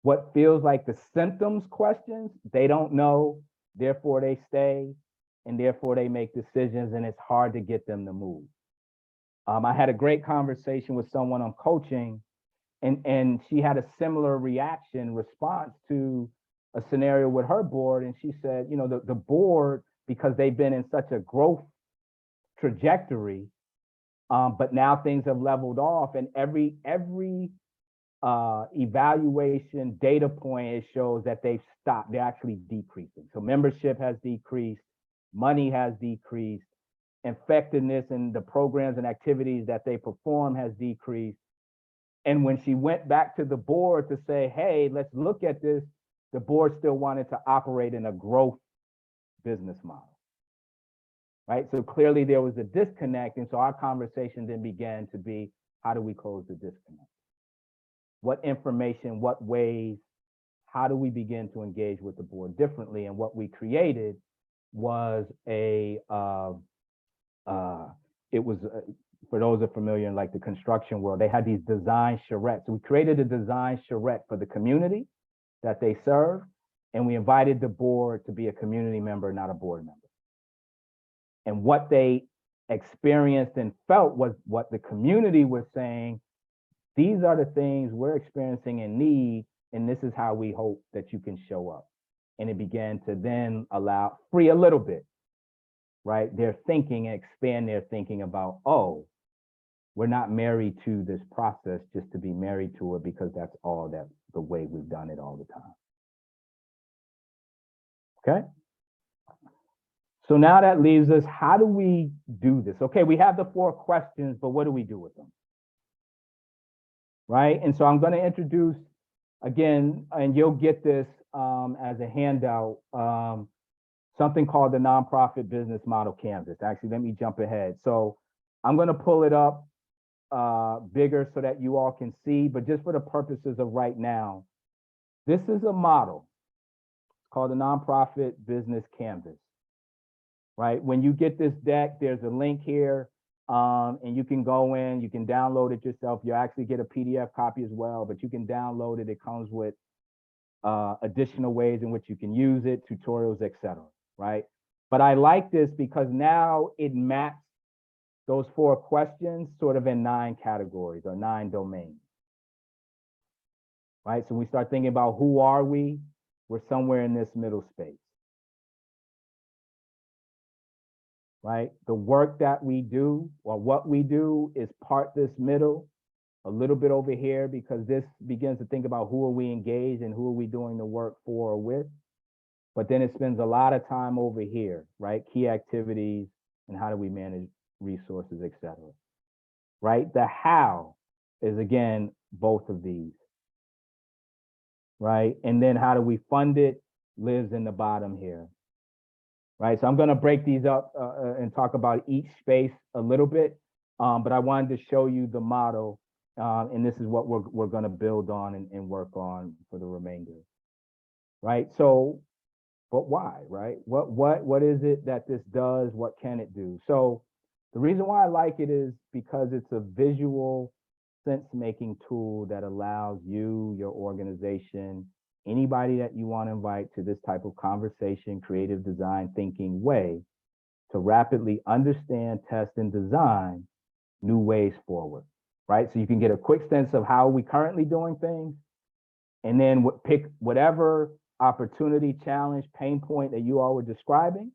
what feels like the symptoms questions. They don't know, therefore they stay, and therefore they make decisions, and it's hard to get them to move. I had a great conversation with someone on coaching, and she had a similar response to a scenario with her board. And she said, the board, because they've been in such a growth trajectory, but now things have leveled off, and every evaluation data point, it shows that they've stopped, they're actually decreasing. So membership has decreased, money has decreased, effectiveness in the programs and activities that they perform has decreased. And when she went back to the board to say, hey, let's look at this, the board still wanted to operate in a growth business model, right? So clearly there was a disconnect. And so our conversation then began to be, how do we close the disconnect? What information, what ways, how do we begin to engage with the board differently? And what we created was for those who are familiar in like the construction world, they had these design charrettes. So we created a design charrette for the community that they serve, and we invited the board to be a community member, not a board member. And what they experienced and felt was what the community was saying, these are the things we're experiencing and need, and this is how we hope that you can show up. And it began to then free a little bit, right? Their thinking, expand their thinking about, oh, we're not married to this process just to be married to it because that's all that the way we've done it all the time. Okay. So now that leaves us, how do we do this? Okay, we have the 4 questions, but what do we do with them? Right. And so I'm going to introduce again, and you'll get this as a handout, something called the Nonprofit Business Model Canvas. Actually, let me jump ahead. So I'm going to pull it up bigger so that you all can see, but just for the purposes of right now, this is a model. It's called the Nonprofit Business Canvas, right? When you get this deck, there's a link here, and you can go in, you can download it yourself. You actually get a PDF copy as well, but you can download it. It comes with additional ways in which you can use it, tutorials, etc. Right? But I like this because now it maps those 4 questions sort of in 9 categories or 9 domains. Right? So we start thinking about who are we? We're somewhere in this middle space. Right? The work that we do or what we do is part this middle, a little bit over here, because this begins to think about who are we engaged and who are we doing the work for or with. But then it spends a lot of time over here, right? Key activities and how do we manage resources, etc. Right? The how is again, both of these. Right? And then how do we fund it lives in the bottom here. Right, so I'm going to break these up and talk about each space a little bit, but I wanted to show you the model, and this is what we're going to build on and work on for the remainder. Right, so, but why, right? What is it that this does? What can it do? So the reason why I like it is because it's a visual sense-making tool that allows you, your organization, anybody that you want to invite to this type of conversation, creative design thinking way to rapidly understand, test, and design new ways forward, right? So you can get a quick sense of how we currently doing things, and then pick whatever opportunity, challenge, pain point that you all were describing,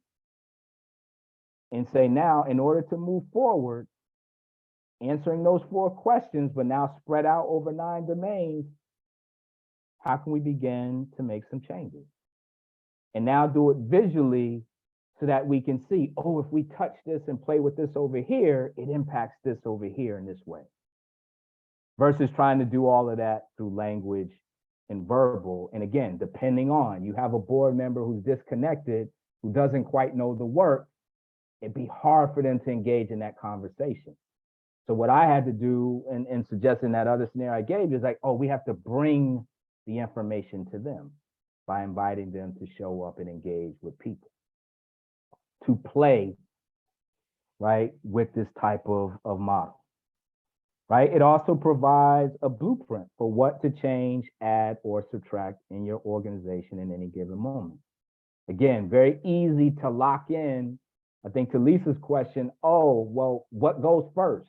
and say now, in order to move forward, answering those 4 questions, but now spread out over 9 domains, how can we begin to make some changes? And now do it visually so that we can see, oh, if we touch this and play with this over here, it impacts this over here in this way. Versus trying to do all of that through language and verbal. And again, depending on, you have a board member who's disconnected, who doesn't quite know the work, it'd be hard for them to engage in that conversation. So what I had to do in suggesting that other scenario I gave is like, oh, we have to bring the information to them by inviting them to show up and engage with people, to play, right, with this type of model, right? It also provides a blueprint for what to change, add, or subtract in your organization in any given moment. Again, very easy to lock in. I think to Lisa's question, oh, well, what goes first?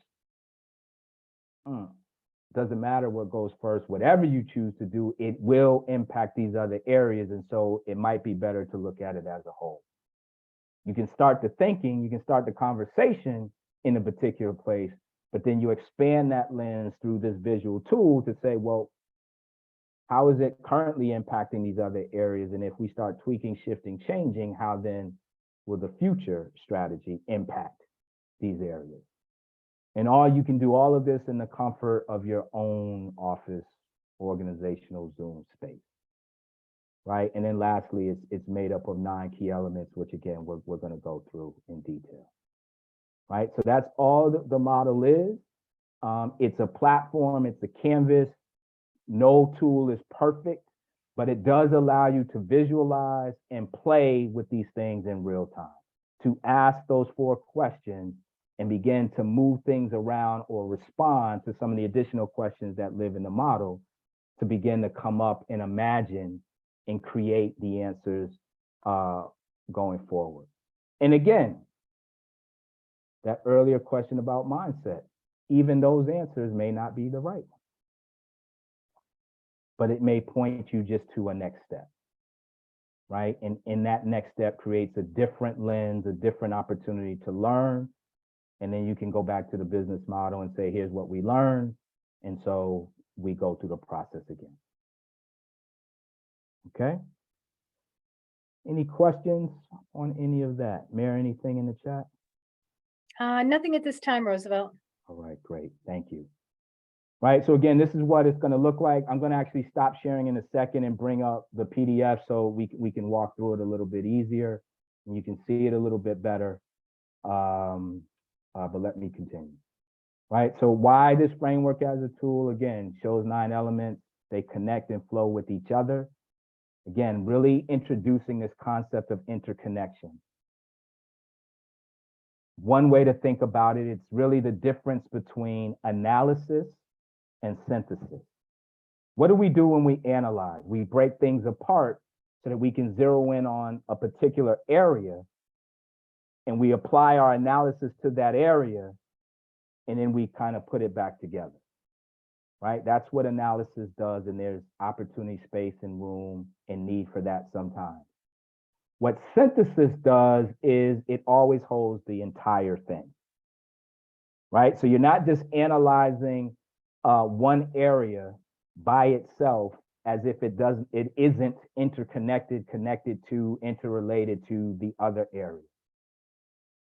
Doesn't matter what goes first. Whatever you choose to do, it will impact these other areas. And so it might be better to look at it as a whole. You can start the thinking, you can start the conversation in a particular place, but then you expand that lens through this visual tool to say, well, how is it currently impacting these other areas? And if we start tweaking, shifting, changing, how then will the future strategy impact these areas? And you can do all of this in the comfort of your own office organizational Zoom space, right? And then lastly, it's made up of 9 key elements, which again, we're going to go through in detail, right? So that's all the model is. It's a platform, it's a canvas. No tool is perfect, but it does allow you to visualize and play with these things in real time, to ask those 4 questions and begin to move things around or respond to some of the additional questions that live in the model to begin to come up and imagine and create the answers going forward. And again, that earlier question about mindset, even those answers may not be the right one, but it may point you just to a next step, right? And in that next step creates a different lens, a different opportunity to learn. And then you can go back to the business model and say, here's what we learned. And so we go through the process again. Okay. Any questions on any of that? Mayor, anything in the chat? Nothing at this time, Roosevelt. All right, great. Thank you. Right. So again, this is what it's going to look like. I'm going to actually stop sharing in a second and bring up the PDF so we can walk through it a little bit easier and you can see it a little bit better. But let me continue. Right. So why this framework as a tool, again, shows 9 elements. They connect and flow with each other. Again, really introducing this concept of interconnection. One way to think about it, it's really the difference between analysis and synthesis. What do we do when we analyze? We break things apart so that we can zero in on a particular area and we apply our analysis to that area and then we kind of put it back together, right? That's what analysis does, and there's opportunity, space, and room and need for that sometimes. What synthesis does is it always holds the entire thing, right? So you're not just analyzing one area by itself as if it isn't interconnected, connected to, interrelated to the other area,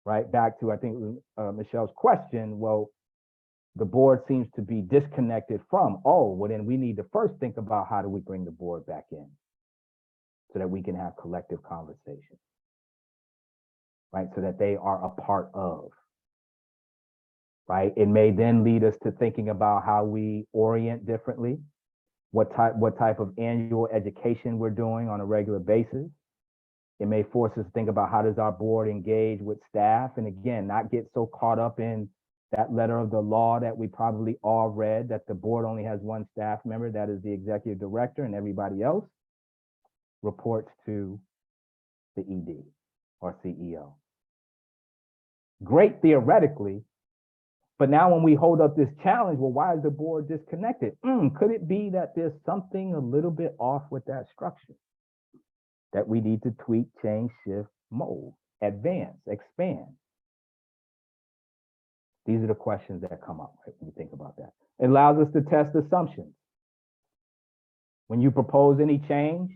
right? Back to, I think, Michelle's question, well, the board seems to be disconnected from, well, then we need to first think about how do we bring the board back in so that we can have collective conversation, right? So that they are a part of, right? It may then lead us to thinking about how we orient differently, what type of annual education we're doing on a regular basis. It may force us to think about how does our board engage with staff, and again, not get so caught up in that letter of the law that we probably all read, that the board only has 1 staff member, that is the executive director, and everybody else reports to the ED or CEO. Great theoretically, but now when we hold up this challenge, well, why is the board disconnected? Could it be that there's something a little bit off with that structure that we need to tweak, change, shift, mold, advance, expand? These are the questions that come up, right, when you think about that. It allows us to test assumptions. When you propose any change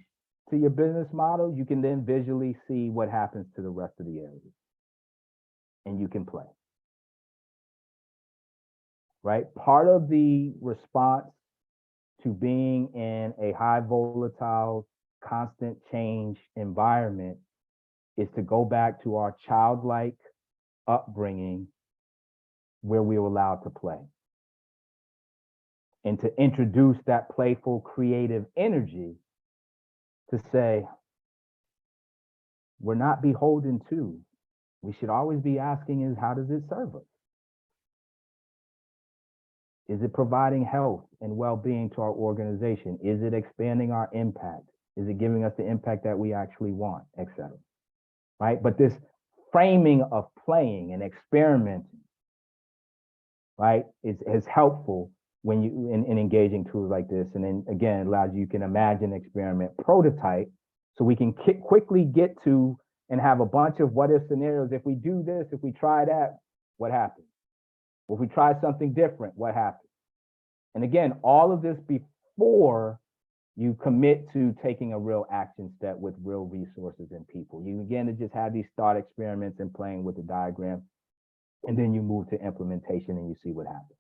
to your business model, you can then visually see what happens to the rest of the areas. And you can play. Right? Part of the response to being in a high volatile, constant change environment is to go back to our childlike upbringing where we were allowed to play. And to introduce that playful, creative energy to say, we're not beholden to. We should always be asking is, how does it serve us? Is it providing health and well-being to our organization? Is it expanding our impact? Is it giving us the impact that we actually want, et cetera, right? But this framing of playing and experimenting, right, is helpful when you in engaging tools like this. And then again, it allows you can imagine, experiment, prototype, so we can quickly get to and have a bunch of what if scenarios. If we do this, if we try that, what happens? Well, if we try something different, what happens? And again, all of this before you commit to taking a real action step with real resources and people. You begin to just have these thought experiments and playing with the diagram. And then you move to implementation and you see what happens.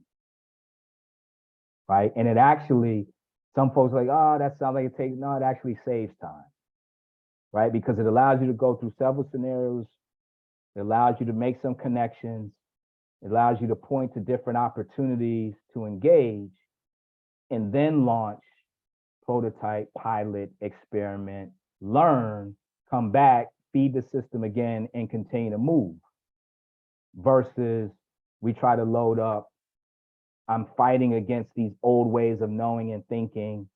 Right? And it actually, some folks are like, oh, that sounds like it takes, no, it actually saves time. Right? Because it allows you to go through several scenarios. It allows you to make some connections. It allows you to point to different opportunities to engage and then launch, prototype, pilot, experiment, learn, come back, feed the system again, and continue to move. Versus we try to load up, I'm fighting against these old ways of knowing and thinking.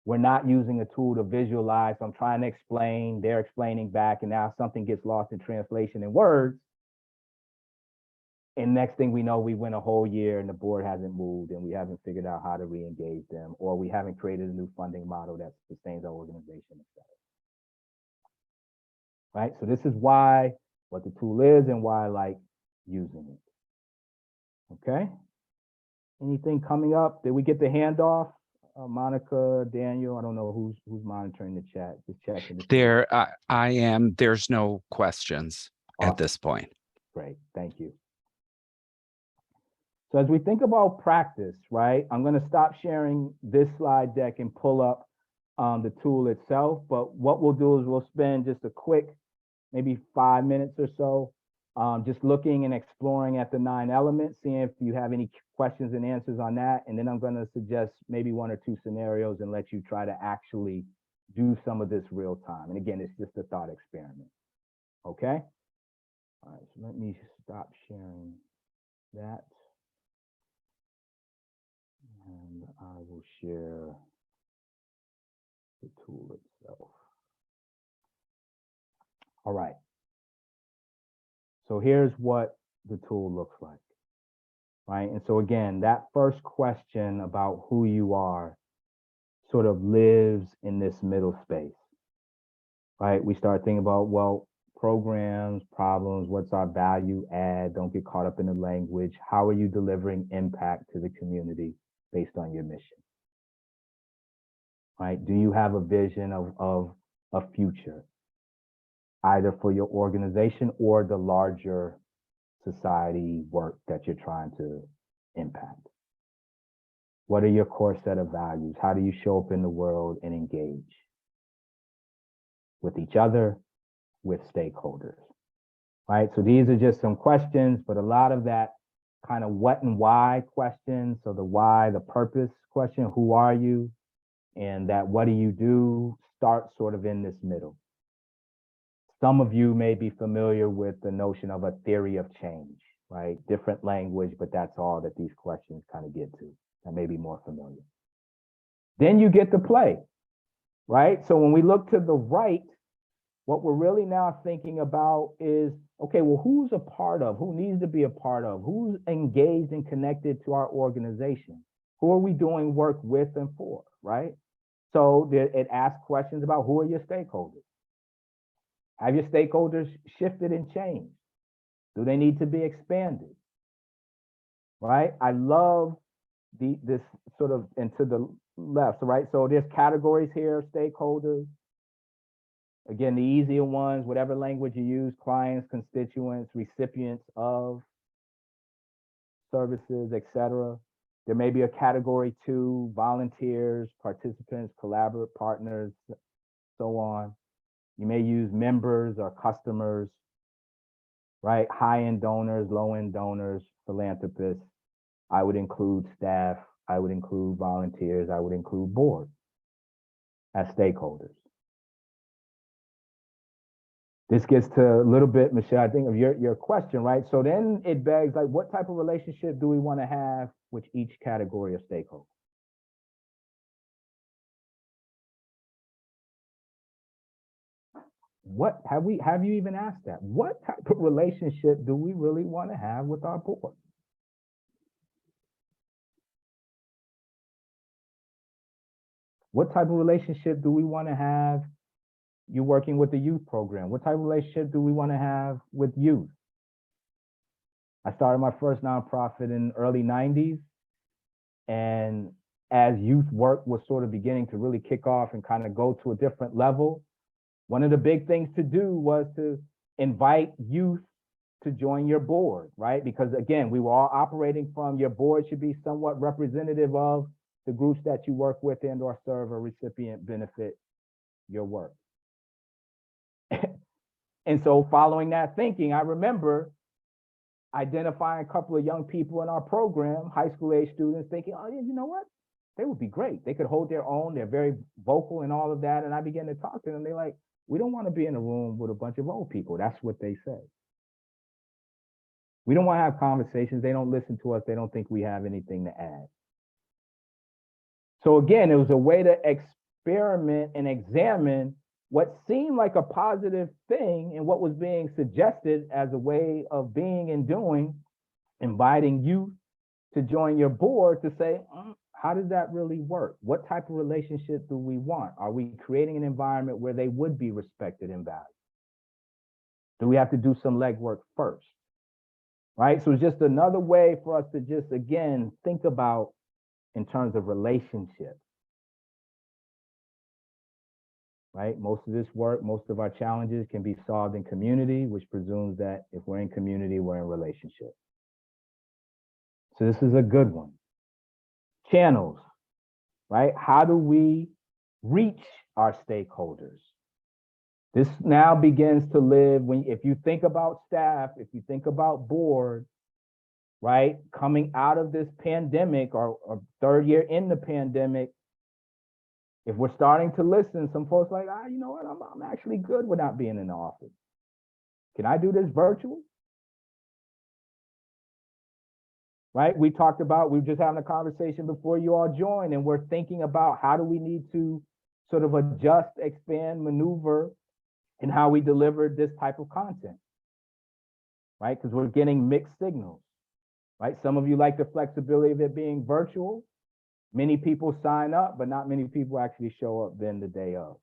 We're not using a tool to visualize. I'm trying to explain, they're explaining back, and now something gets lost in translation in words. And next thing we know, we went a whole year and the board hasn't moved and we haven't figured out how to re-engage them, or we haven't created a new funding model that sustains our organization, et cetera. Right? So this is why, what the tool is and why I like using it. Okay? Anything coming up? Did we get the handoff? Monica, Daniel, I don't know who's monitoring the chat. Just checking. There, I am. There's no questions Awesome. at this point. Great, thank you. So as we think about practice, right, I'm going to stop sharing this slide deck and pull up the tool itself. But what we'll do is we'll spend just a quick, maybe 5 minutes or so, just looking and exploring at the 9 elements, seeing if you have any questions and answers on that. And then I'm going to suggest maybe 1 or 2 scenarios and let you try to actually do some of this real time. And again, it's just a thought experiment. Okay. All right. So let me stop sharing that. And I will share the tool itself. All right. So here's what the tool looks like, right? And so again, that first question about who you are sort of lives in this middle space, right? We start thinking about, well, programs, problems, what's our value add? Don't get caught up in the language. How are you delivering impact to the community based on your mission, right? Do you have a vision of a future, either for your organization or the larger society work that you're trying to impact? What are your core set of values? How do you show up in the world and engage with each other, with stakeholders, right? So these are just some questions, but a lot of that kind of what and why questions. So the why, the purpose question, who are you? And that what do you do starts sort of in this middle. Some of you may be familiar with the notion of a theory of change, right? Different language, but that's all that these questions kind of get to. That may be more familiar. Then you get to play, right? So when we look to the right, what we're really now thinking about is, okay, well, who's a part of, who needs to be a part of, who's engaged and connected to our organization? Who are we doing work with and for, right? So it asks questions about who are your stakeholders? Have your stakeholders shifted and changed? Do they need to be expanded? Right? I love this sort of, and to the left, right? So there's categories here, stakeholders. Again, the easier ones, whatever language you use, clients, constituents, recipients of services, etc. There may be a category 2, volunteers, participants, collaborative partners, so on. You may use members or customers, right? High-end donors, low-end donors, philanthropists. I would include staff. I would include volunteers. I would include board as stakeholders. This gets to a little bit, Michelle, I think of your question, right? So then it begs, like, what type of relationship do we want to have with each category of stakeholders? What have you even asked that? What type of relationship do we really want to have with our board? What type of relationship do we want to have? You working with the youth program. What type of relationship do we want to have with youth? I started my first nonprofit in the early 90s. And as youth work was sort of beginning to really kick off and kind of go to a different level, one of the big things to do was to invite youth to join your board, right? Because again, we were all operating from your board should be somewhat representative of the groups that you work with and or serve or recipient benefit your work. And so following that thinking, I remember identifying a couple of young people in our program, high school age students, thinking, oh, yeah, you know what? They would be great. They could hold their own. They're very vocal and all of that. And I began to talk to them. They're like, we don't want to be in a room with a bunch of old people. That's what they say. We don't want to have conversations. They don't listen to us. They don't think we have anything to add. So again, it was a way to experiment and examine what seemed like a positive thing and what was being suggested as a way of being and doing, inviting youth to join your board to say, how does that really work? What type of relationship do we want? Are we creating an environment where they would be respected and valued? Do we have to do some legwork first? Right? So it's just another way for us to just, again, think about in terms of relationships. Right? Most of this work, most of our challenges can be solved in community, which presumes that if we're in community, we're in relationship. So this is a good one. Channels, right? How do we reach our stakeholders? This now begins to live when, if you think about staff, if you think about board, right? Coming out of this pandemic or third year in the pandemic, if we're starting to listen, some folks like, you know what, I'm actually good with not being in the office. Can I do this virtual? Right? We talked about, we were just having a conversation before you all joined, and we're thinking about how do we need to sort of adjust, expand, maneuver in how we deliver this type of content, right? Because we're getting mixed signals, right? Some of you like the flexibility of it being virtual. Many people sign up, but not many people actually show up then the day of.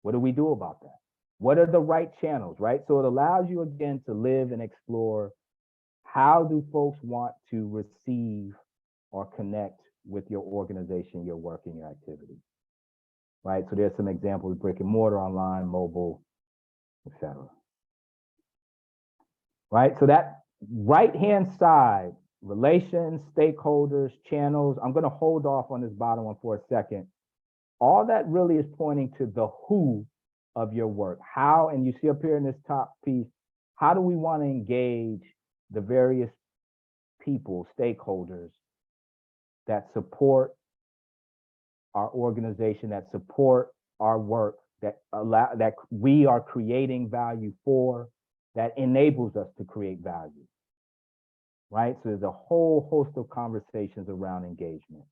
What do we do about that? What are the right channels, right? So it allows you again to live and explore, how do folks want to receive or connect with your organization, your work, and your activity, right? So there's some examples: brick and mortar, online, mobile, etc. Right? So that right-hand side, relations, stakeholders, channels, I'm going to hold off on this bottom one for a second. All that really is pointing to the who of your work. How, and you see up here in this top piece, how do we want to engage the various people, stakeholders that support our organization, that support our work, that we are creating value for, that enables us to create value, right? So there's a whole host of conversations around engagement,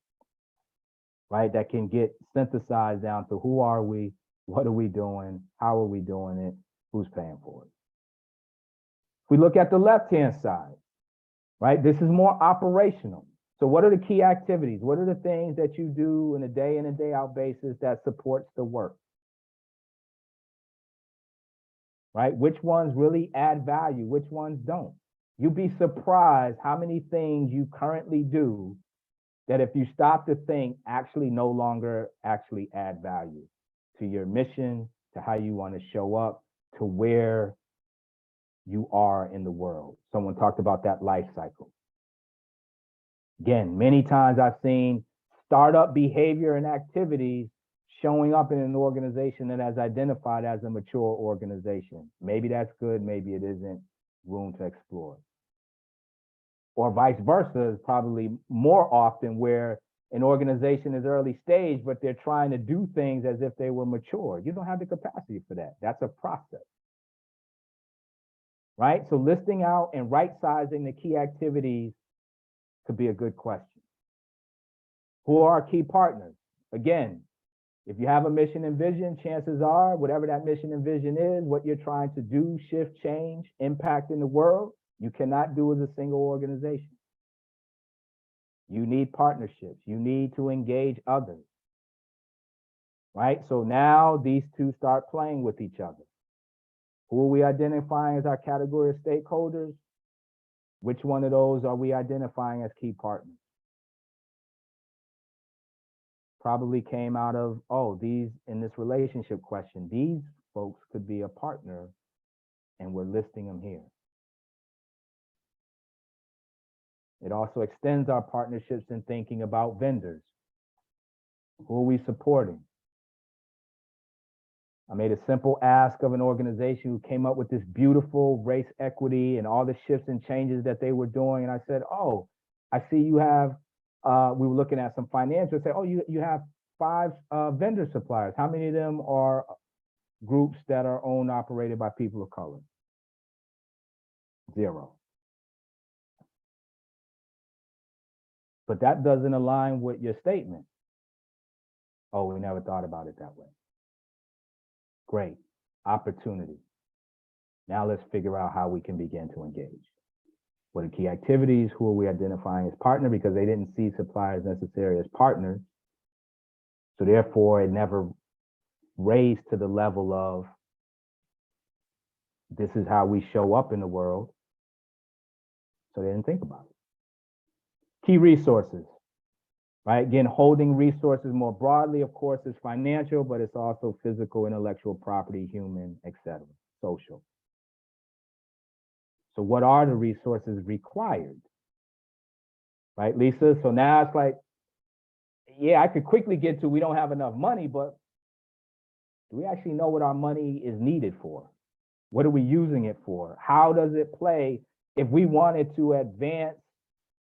right? That can get synthesized down to who are we, what are we doing, how are we doing it, who's paying for it. If we look at the left-hand side, right, this is more operational. So what are the key activities? What are the things that you do on a day in and day out basis that supports the work? Right? Which ones really add value? Which ones don't? You'd be surprised how many things you currently do that, if you stop to think, actually no longer actually add value to your mission, to how you want to show up, to where you are in the world. Someone talked about that life cycle. Again, many times I've seen startup behavior and activities showing up in an organization that has identified as a mature organization. Maybe that's good, maybe it isn't, room to explore. Or vice versa is probably more often, where an organization is early stage, but they're trying to do things as if they were mature. You don't have the capacity for that. That's a process. Right? So listing out and right-sizing the key activities could be a good question. Who are our key partners? Again, if you have a mission and vision, chances are whatever that mission and vision is, what you're trying to do, shift, change, impact in the world, you cannot do as a single organization. You need partnerships. You need to engage others. Right? So now these two start playing with each other. Who are we identifying as our category of stakeholders? Which one of those are we identifying as key partners? Probably came out of, oh, these, in this relationship question, these folks could be a partner, and we're listing them here. It also extends our partnerships in thinking about vendors. Who are we supporting? I made a simple ask of an organization who came up with this beautiful race equity and all the shifts and changes that they were doing. And I said, oh, I see you have, we were looking at some financials, say, oh, you have 5 vendor suppliers. How many of them are groups that are owned, operated by people of color? 0. But that doesn't align with your statement. Oh, we never thought about it that way. Great, opportunity. Now let's figure out how we can begin to engage. What are key activities? Who are we identifying as partner? Because they didn't see suppliers necessarily as partners. So therefore, it never raised to the level of, this is how we show up in the world. So they didn't think about it. Key resources, right? Again, holding resources more broadly, of course, is financial, but it's also physical, intellectual property, human, etc., social. So what are the resources required? Right, Lisa? So now it's like, yeah, I could quickly get to, we don't have enough money, but do we actually know what our money is needed for? What are we using it for? How does it play if we wanted to advance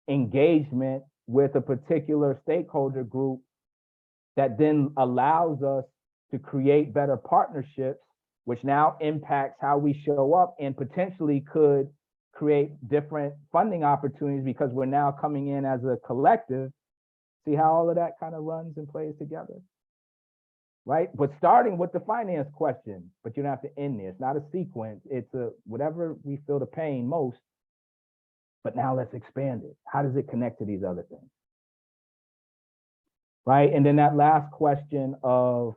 engagement with a particular stakeholder group that then allows us to create better partnerships, which now impacts how we show up and potentially could create different funding opportunities because we're now coming in as a collective. See how all of that kind of runs and plays together, right? But starting with the finance question, but you don't have to end there. It's not a sequence. It's a whatever we feel the pain most, but now let's expand it. How does it connect to these other things? Right, and then that last question of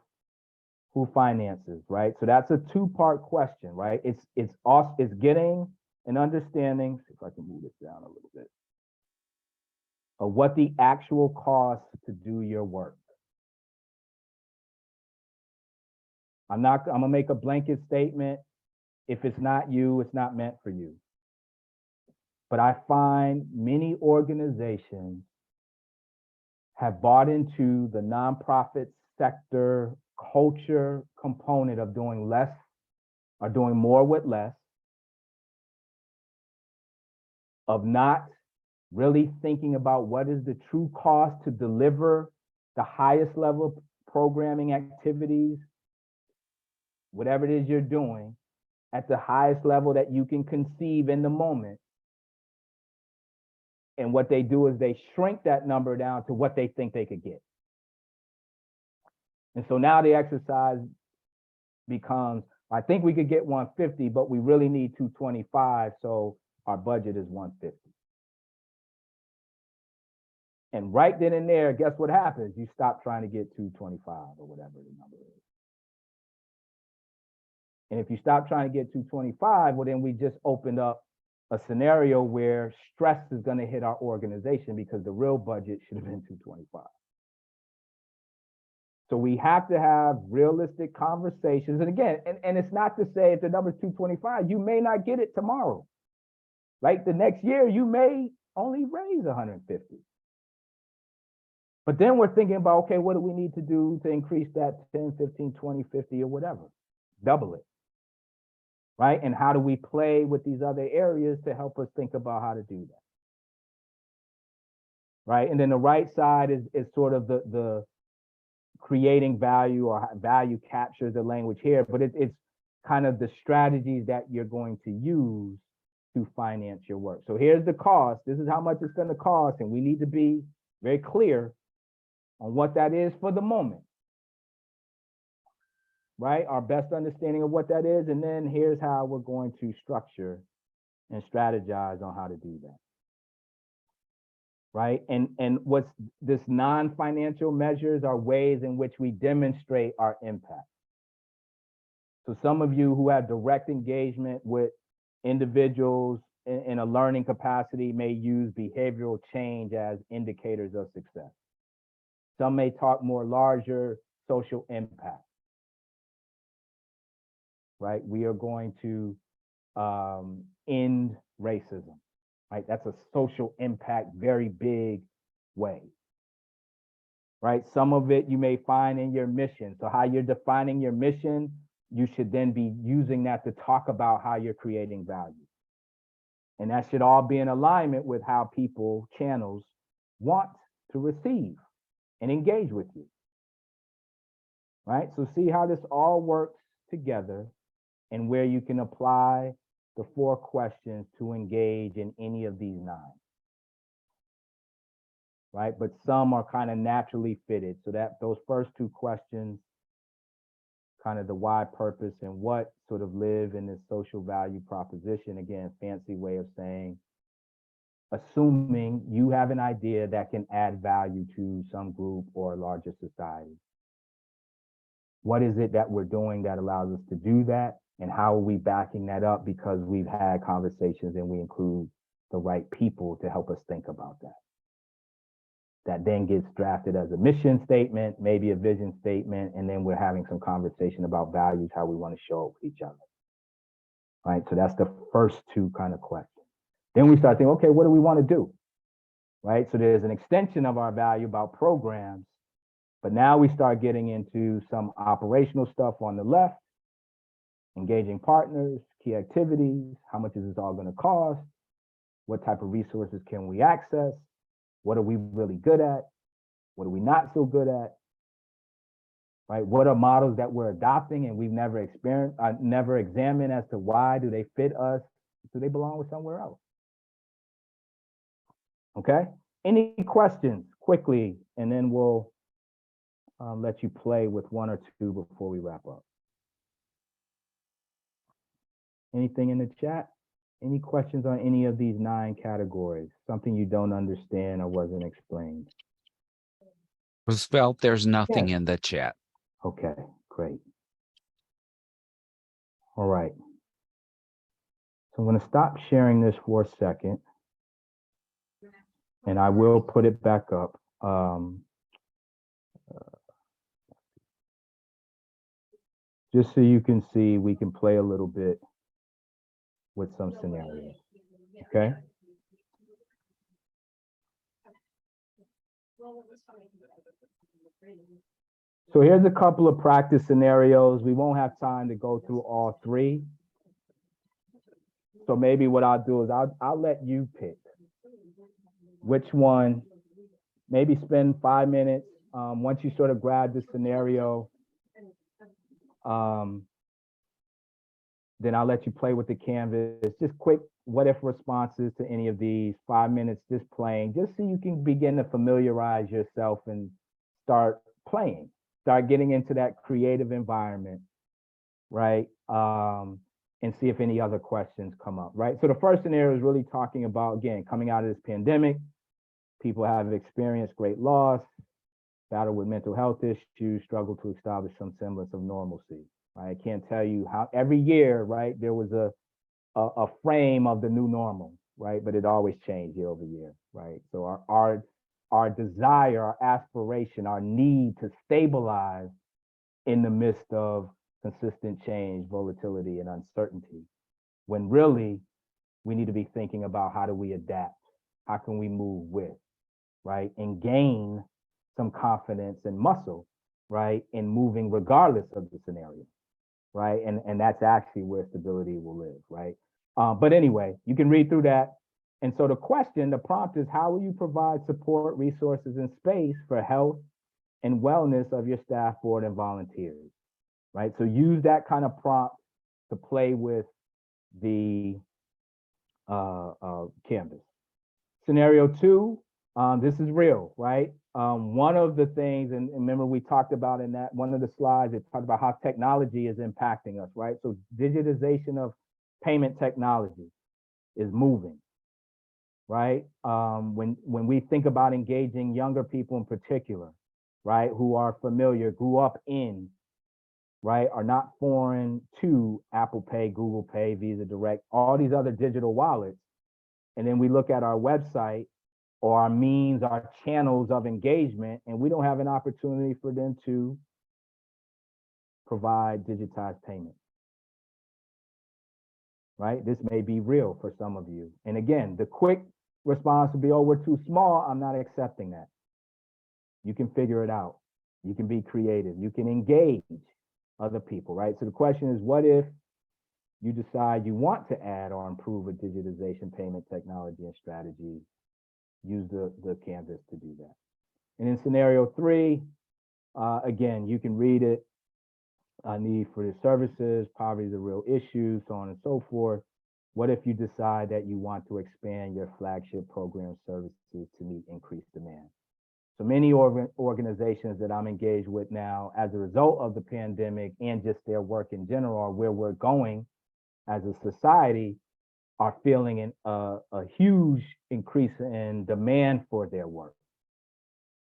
who finances, right? So that's a 2-part question, right? It's getting an understanding, see if I can move this down a little bit, of what the actual cost to do your work. I'm gonna make a blanket statement. If it's not you, it's not meant for you. But I find many organizations have bought into the nonprofit sector culture component of doing less or doing more with less, of not really thinking about what is the true cost to deliver the highest level of programming activities, whatever it is you're doing, at the highest level that you can conceive in the moment. And what they do is they shrink that number down to what they think they could get. And so now the exercise becomes, I think we could get 150, but we really need 225, so our budget is 150. And right then and there, guess what happens? You stop trying to get 225 or whatever the number is. And if you stop trying to get 225, well, then we just opened up a scenario where stress is going to hit our organization because the real budget should have been 225. So we have to have realistic conversations. And again, and it's not to say if the number is 225, you may not get it tomorrow. Like the next year, you may only raise 150. But then we're thinking about, okay, what do we need to do to increase that 10, 15, 20, 50 or whatever? Double it. Right? And how do we play with these other areas to help us think about how to do that? Right? And then the right side is sort of the creating value, or value captures the language here, but it's kind of the strategies that you're going to use to finance your work. So here's the cost. This is how much it's going to cost, and we need to be very clear on what that is for the moment. Right? Our best understanding of what that is, and then here's how we're going to structure and strategize on how to do that. Right? And what's this non-financial measures are ways in which we demonstrate our impact. So some of you who have direct engagement with individuals in a learning capacity may use behavioral change as indicators of success. Some may talk more larger social impact. Right? We are going to end racism. right? That's a social impact, very big way, right? Some of it you may find in your mission. So how you're defining your mission, you should then be using that to talk about how you're creating value. And that should all be in alignment with how people, channels, want to receive and engage with you, right? So see how this all works together and where you can apply the 4 questions to engage in any of these 9, right? But some are kind of naturally fitted. So that those first 2 questions, kind of the why, purpose, and what sort of live in this social value proposition. Again, fancy way of saying, assuming you have an idea that can add value to some group or larger society. What is it that we're doing that allows us to do that? And how are we backing that up? Because we've had conversations and we include the right people to help us think about that. That then gets drafted as a mission statement, maybe a vision statement, and then we're having some conversation about values, how we want to show up with each other. Right, so that's the first 2 kind of questions. Then we start thinking, okay, what do we want to do? Right, so there's an extension of our value about programs, but now we start getting into some operational stuff on the left, engaging partners, key activities, how much is this all going to cost? What type of resources can we access? What are we really good at? What are we not so good at? Right? What are models that we're adopting and we've never experienced, never examined as to why do they fit us? Do they belong with somewhere else? Okay. Any questions quickly, and then we'll let you play with 1 or 2 before we wrap up. Anything in the chat? Any questions on any of these 9 categories? Something you don't understand or wasn't explained? Roosevelt, there's nothing in the chat. Okay, great. All right. So I'm going to stop sharing this for a second, and I will put it back up. Just so you can see, we can play a little bit with some scenarios, okay? So here's a couple of practice scenarios. We won't have time to go through all 3. So maybe what I'll do is I'll let you pick which one. Maybe spend 5 minutes. Once you sort of grab the scenario, then I'll let you play with the canvas. Just quick what if responses to any of these. 5 minutes just playing, just so you can begin to familiarize yourself and start playing, start getting into that creative environment, right? And see if any other questions come up, right? So the first scenario is really talking about, again, coming out of this pandemic. People have experienced great loss, battle with mental health issues, struggle to establish some semblance of normalcy. Right? I can't tell you how every year, right, there was a frame of the new normal, right? But it always changed year over year, right? So our desire, our aspiration, our need to stabilize in the midst of consistent change, volatility, and uncertainty, when really we need to be thinking about how do we adapt? How can we move with, right? And gain some confidence and muscle, right? In moving regardless of the scenario, right? And that's actually where stability will live, right? But anyway, you can read through that. And so the question, the prompt is, how will you provide support, resources, and space for health and wellness of your staff, board, and volunteers, right? So use that kind of prompt to play with the canvas. Scenario 2, this is real, right? One of the things, and remember we talked about in that one of the slides, it talked about how technology is impacting us, right? So digitization of payment technology is moving, right? When we think about engaging younger people in particular, right, who are familiar, grew up in, right, are not foreign to Apple Pay, Google Pay, Visa Direct, all these other digital wallets. And then we look at our website or our means, our channels of engagement, and we don't have an opportunity for them to provide digitized payment, right? This may be real for some of you. And again, the quick response would be, oh, we're too small. I'm not accepting that. You can figure it out. You can be creative. You can engage other people, right? So the question is, what if you decide you want to add or improve a digitization payment technology and strategy? Use the canvas to do that. And in scenario 3, again, you can read it. Need for the services, poverty is a real issue, so on and so forth. What if you decide that you want to expand your flagship program services to meet increased demand? So many organizations that I'm engaged with now, as a result of the pandemic and just their work in general, or where we're going as a society, are feeling a huge increase in demand for their work,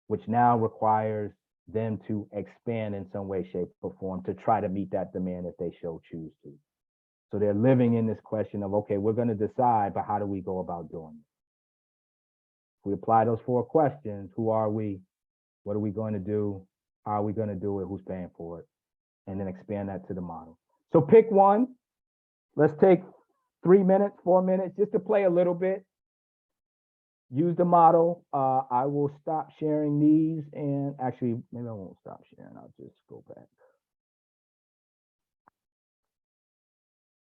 which now requires them to expand in some way, shape, or form to try to meet that demand if they so choose to. So they're living in this question of, okay, we're going to decide, but how do we go about doing it? If we apply those 4 questions, who are we? What are we going to do? How are we going to do it? Who's paying for it? And then expand that to the model. So pick one. Let's take 3 minutes, 4 minutes, just to play a little bit. Use the model. I will stop sharing these, and actually, maybe I won't stop sharing. I'll just go back.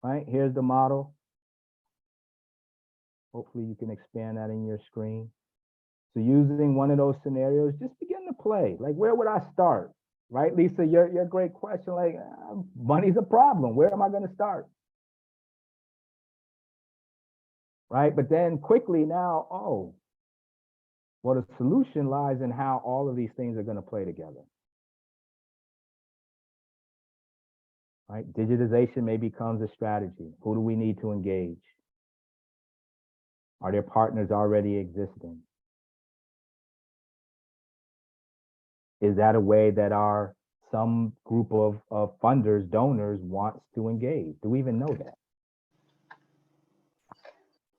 All right, here's the model. Hopefully you can expand that in your screen. So using one of those scenarios, just begin to play. Like, where would I start? Right, Lisa, your great question. Like, money's a problem. Where am I going to start? Right, but then quickly now, oh, well, the solution lies in how all of these things are going to play together. Right, digitization may becomes a strategy. Who do we need to engage? Are there partners already existing? Is that a way that some group of funders, donors wants to engage? Do we even know that?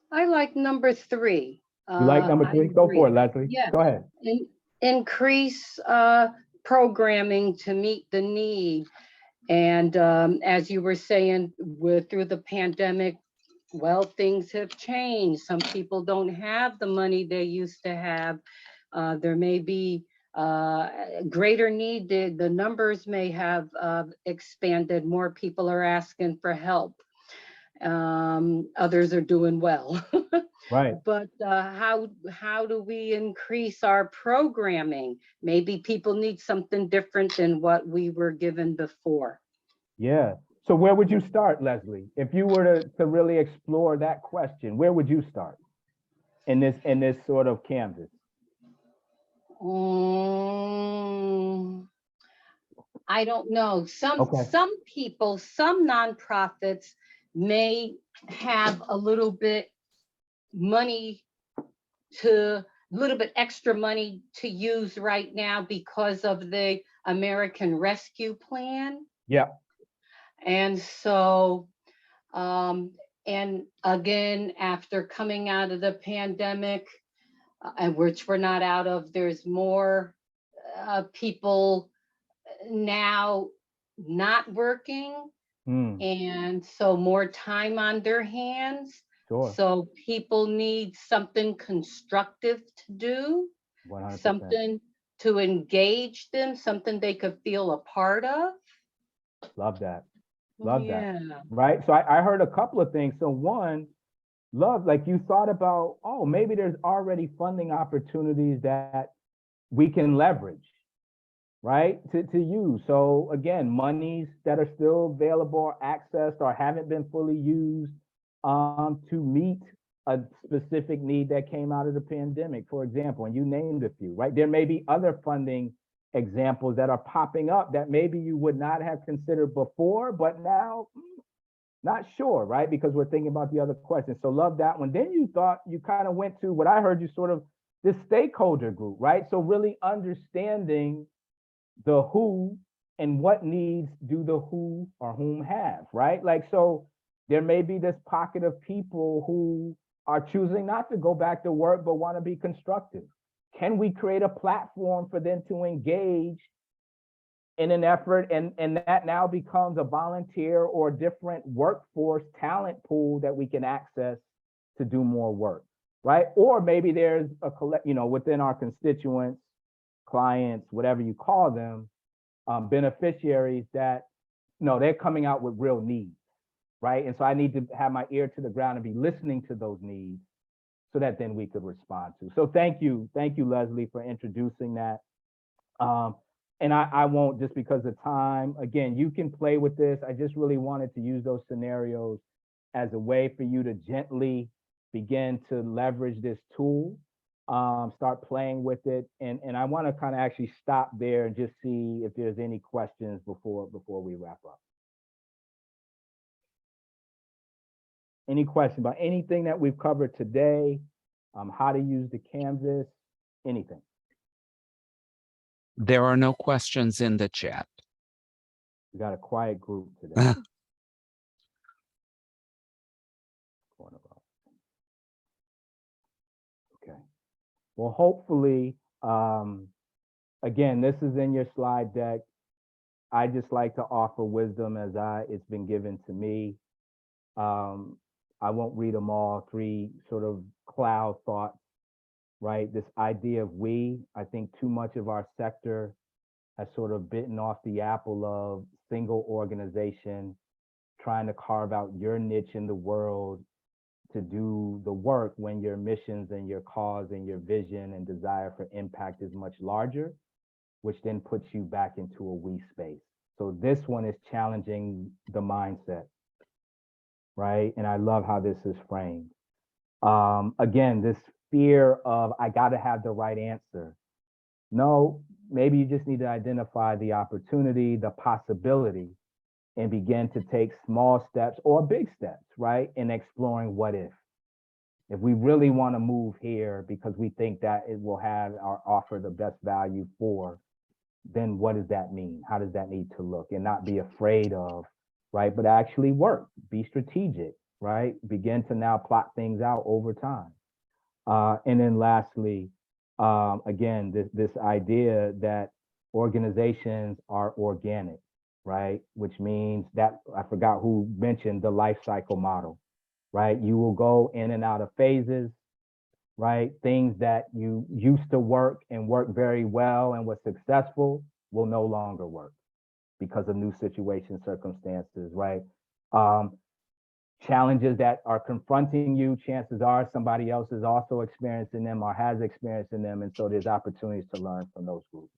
I like number 3. You like number 3? Go for it, Leslie. Yeah. Go ahead. Increase programming to meet the need. And as you were saying, through the pandemic, well, things have changed. Some people don't have the money they used to have. There may be greater need. The numbers may have expanded. More people are asking for help. Others are doing well. Right. But how do we increase our programming? Maybe people need something different than what we were given before. Yeah. So where would you start, Leslie? If you were to really explore that question, where would you start in this sort of canvas? I don't know. Some people, some nonprofits may have a little bit extra money to use right now because of the American Rescue Plan. Yeah. And so, and again, after coming out of the pandemic, and which we're not out of, there's more people now not working. And so more time on their hands. Sure. So people need something constructive to do, 100%. something to engage them, something they could feel a part of. Love that. Love Yeah. that. Right. So I heard a couple of things. So one, love, like you thought about, oh, maybe there's already funding opportunities that we can leverage, right, to use. So again, monies that are still available or accessed or haven't been fully used to meet a specific need that came out of the pandemic, for example, and you named a few, right? There may be other funding examples that are popping up that maybe you would not have considered before, but now not sure, right? Because we're thinking about the other questions. So love that one. Then you kind of went to what I heard you sort of this stakeholder group, right? So really understanding the who and what needs do the who or whom have, right? Like, so there may be this pocket of people who are choosing not to go back to work, but want to be constructive. Can we create a platform for them to engage in an effort, and that now becomes a volunteer or different workforce talent pool that we can access to do more work, right? Or maybe there's a within our constituents, clients, whatever you call them, beneficiaries that, they're coming out with real needs, right? And so I need to have my ear to the ground and be listening to those needs so that then we could respond to. So thank you, Leslie, for introducing that. And I won't, just because of time, again, you can play with this. I just really wanted to use those scenarios as a way for you to gently begin to leverage this tool, start playing with it. And I want to kind of actually stop there and just see if there's any questions before we wrap up. Any questions about anything that we've covered today, how to use the Canvas, anything? There are no questions in the chat. We got a quiet group today. Okay. Well, hopefully, again, this is in your slide deck. I just like to offer wisdom as it's been given to me. I won't read them all, 3 sort of cloud thoughts, right? This idea of we, I think too much of our sector has sort of bitten off the apple of single organization, trying to carve out your niche in the world to do the work when your missions and your cause and your vision and desire for impact is much larger, which then puts you back into a we space. So this one is challenging the mindset, right? And I love how this is framed. Again, this fear of, I got to have the right answer. No, maybe you just need to identify the opportunity, the possibility, and begin to take small steps or big steps, right? In exploring what if. If we really want to move here because we think that it will have or offer the best value for, then what does that mean? How does that need to look? And not be afraid of, right? But actually work, be strategic, right? Begin to now plot things out over time. And then lastly, again, this idea that organizations are organic, right? Which means that, I forgot who mentioned the life cycle model, right? You will go in and out of phases, right? Things that you used to work and work very well and was successful will no longer work because of new situations, circumstances, right? Challenges that are confronting you, chances are somebody else is also experiencing them or has experienced in them. And so there's opportunities to learn from those groups,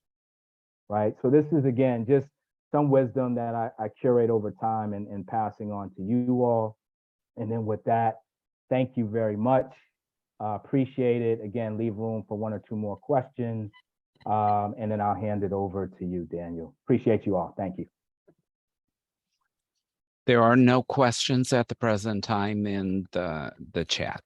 right? So this is, again, just some wisdom that I curate over time and passing on to you all. And then with that, thank you very much. Appreciate it. Again, leave room for 1 or 2 more questions. And then I'll hand it over to you, Daniel. Appreciate you all. Thank you. There are no questions at the present time in the chat.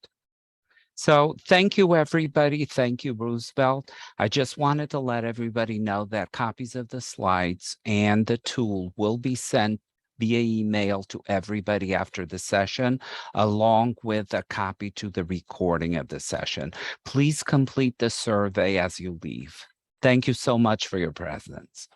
So thank you, everybody. Thank you, Roosevelt. I just wanted to let everybody know that copies of the slides and the tool will be sent via email to everybody after the session, along with a copy to the recording of the session. Please complete the survey as you leave. Thank you so much for your presence.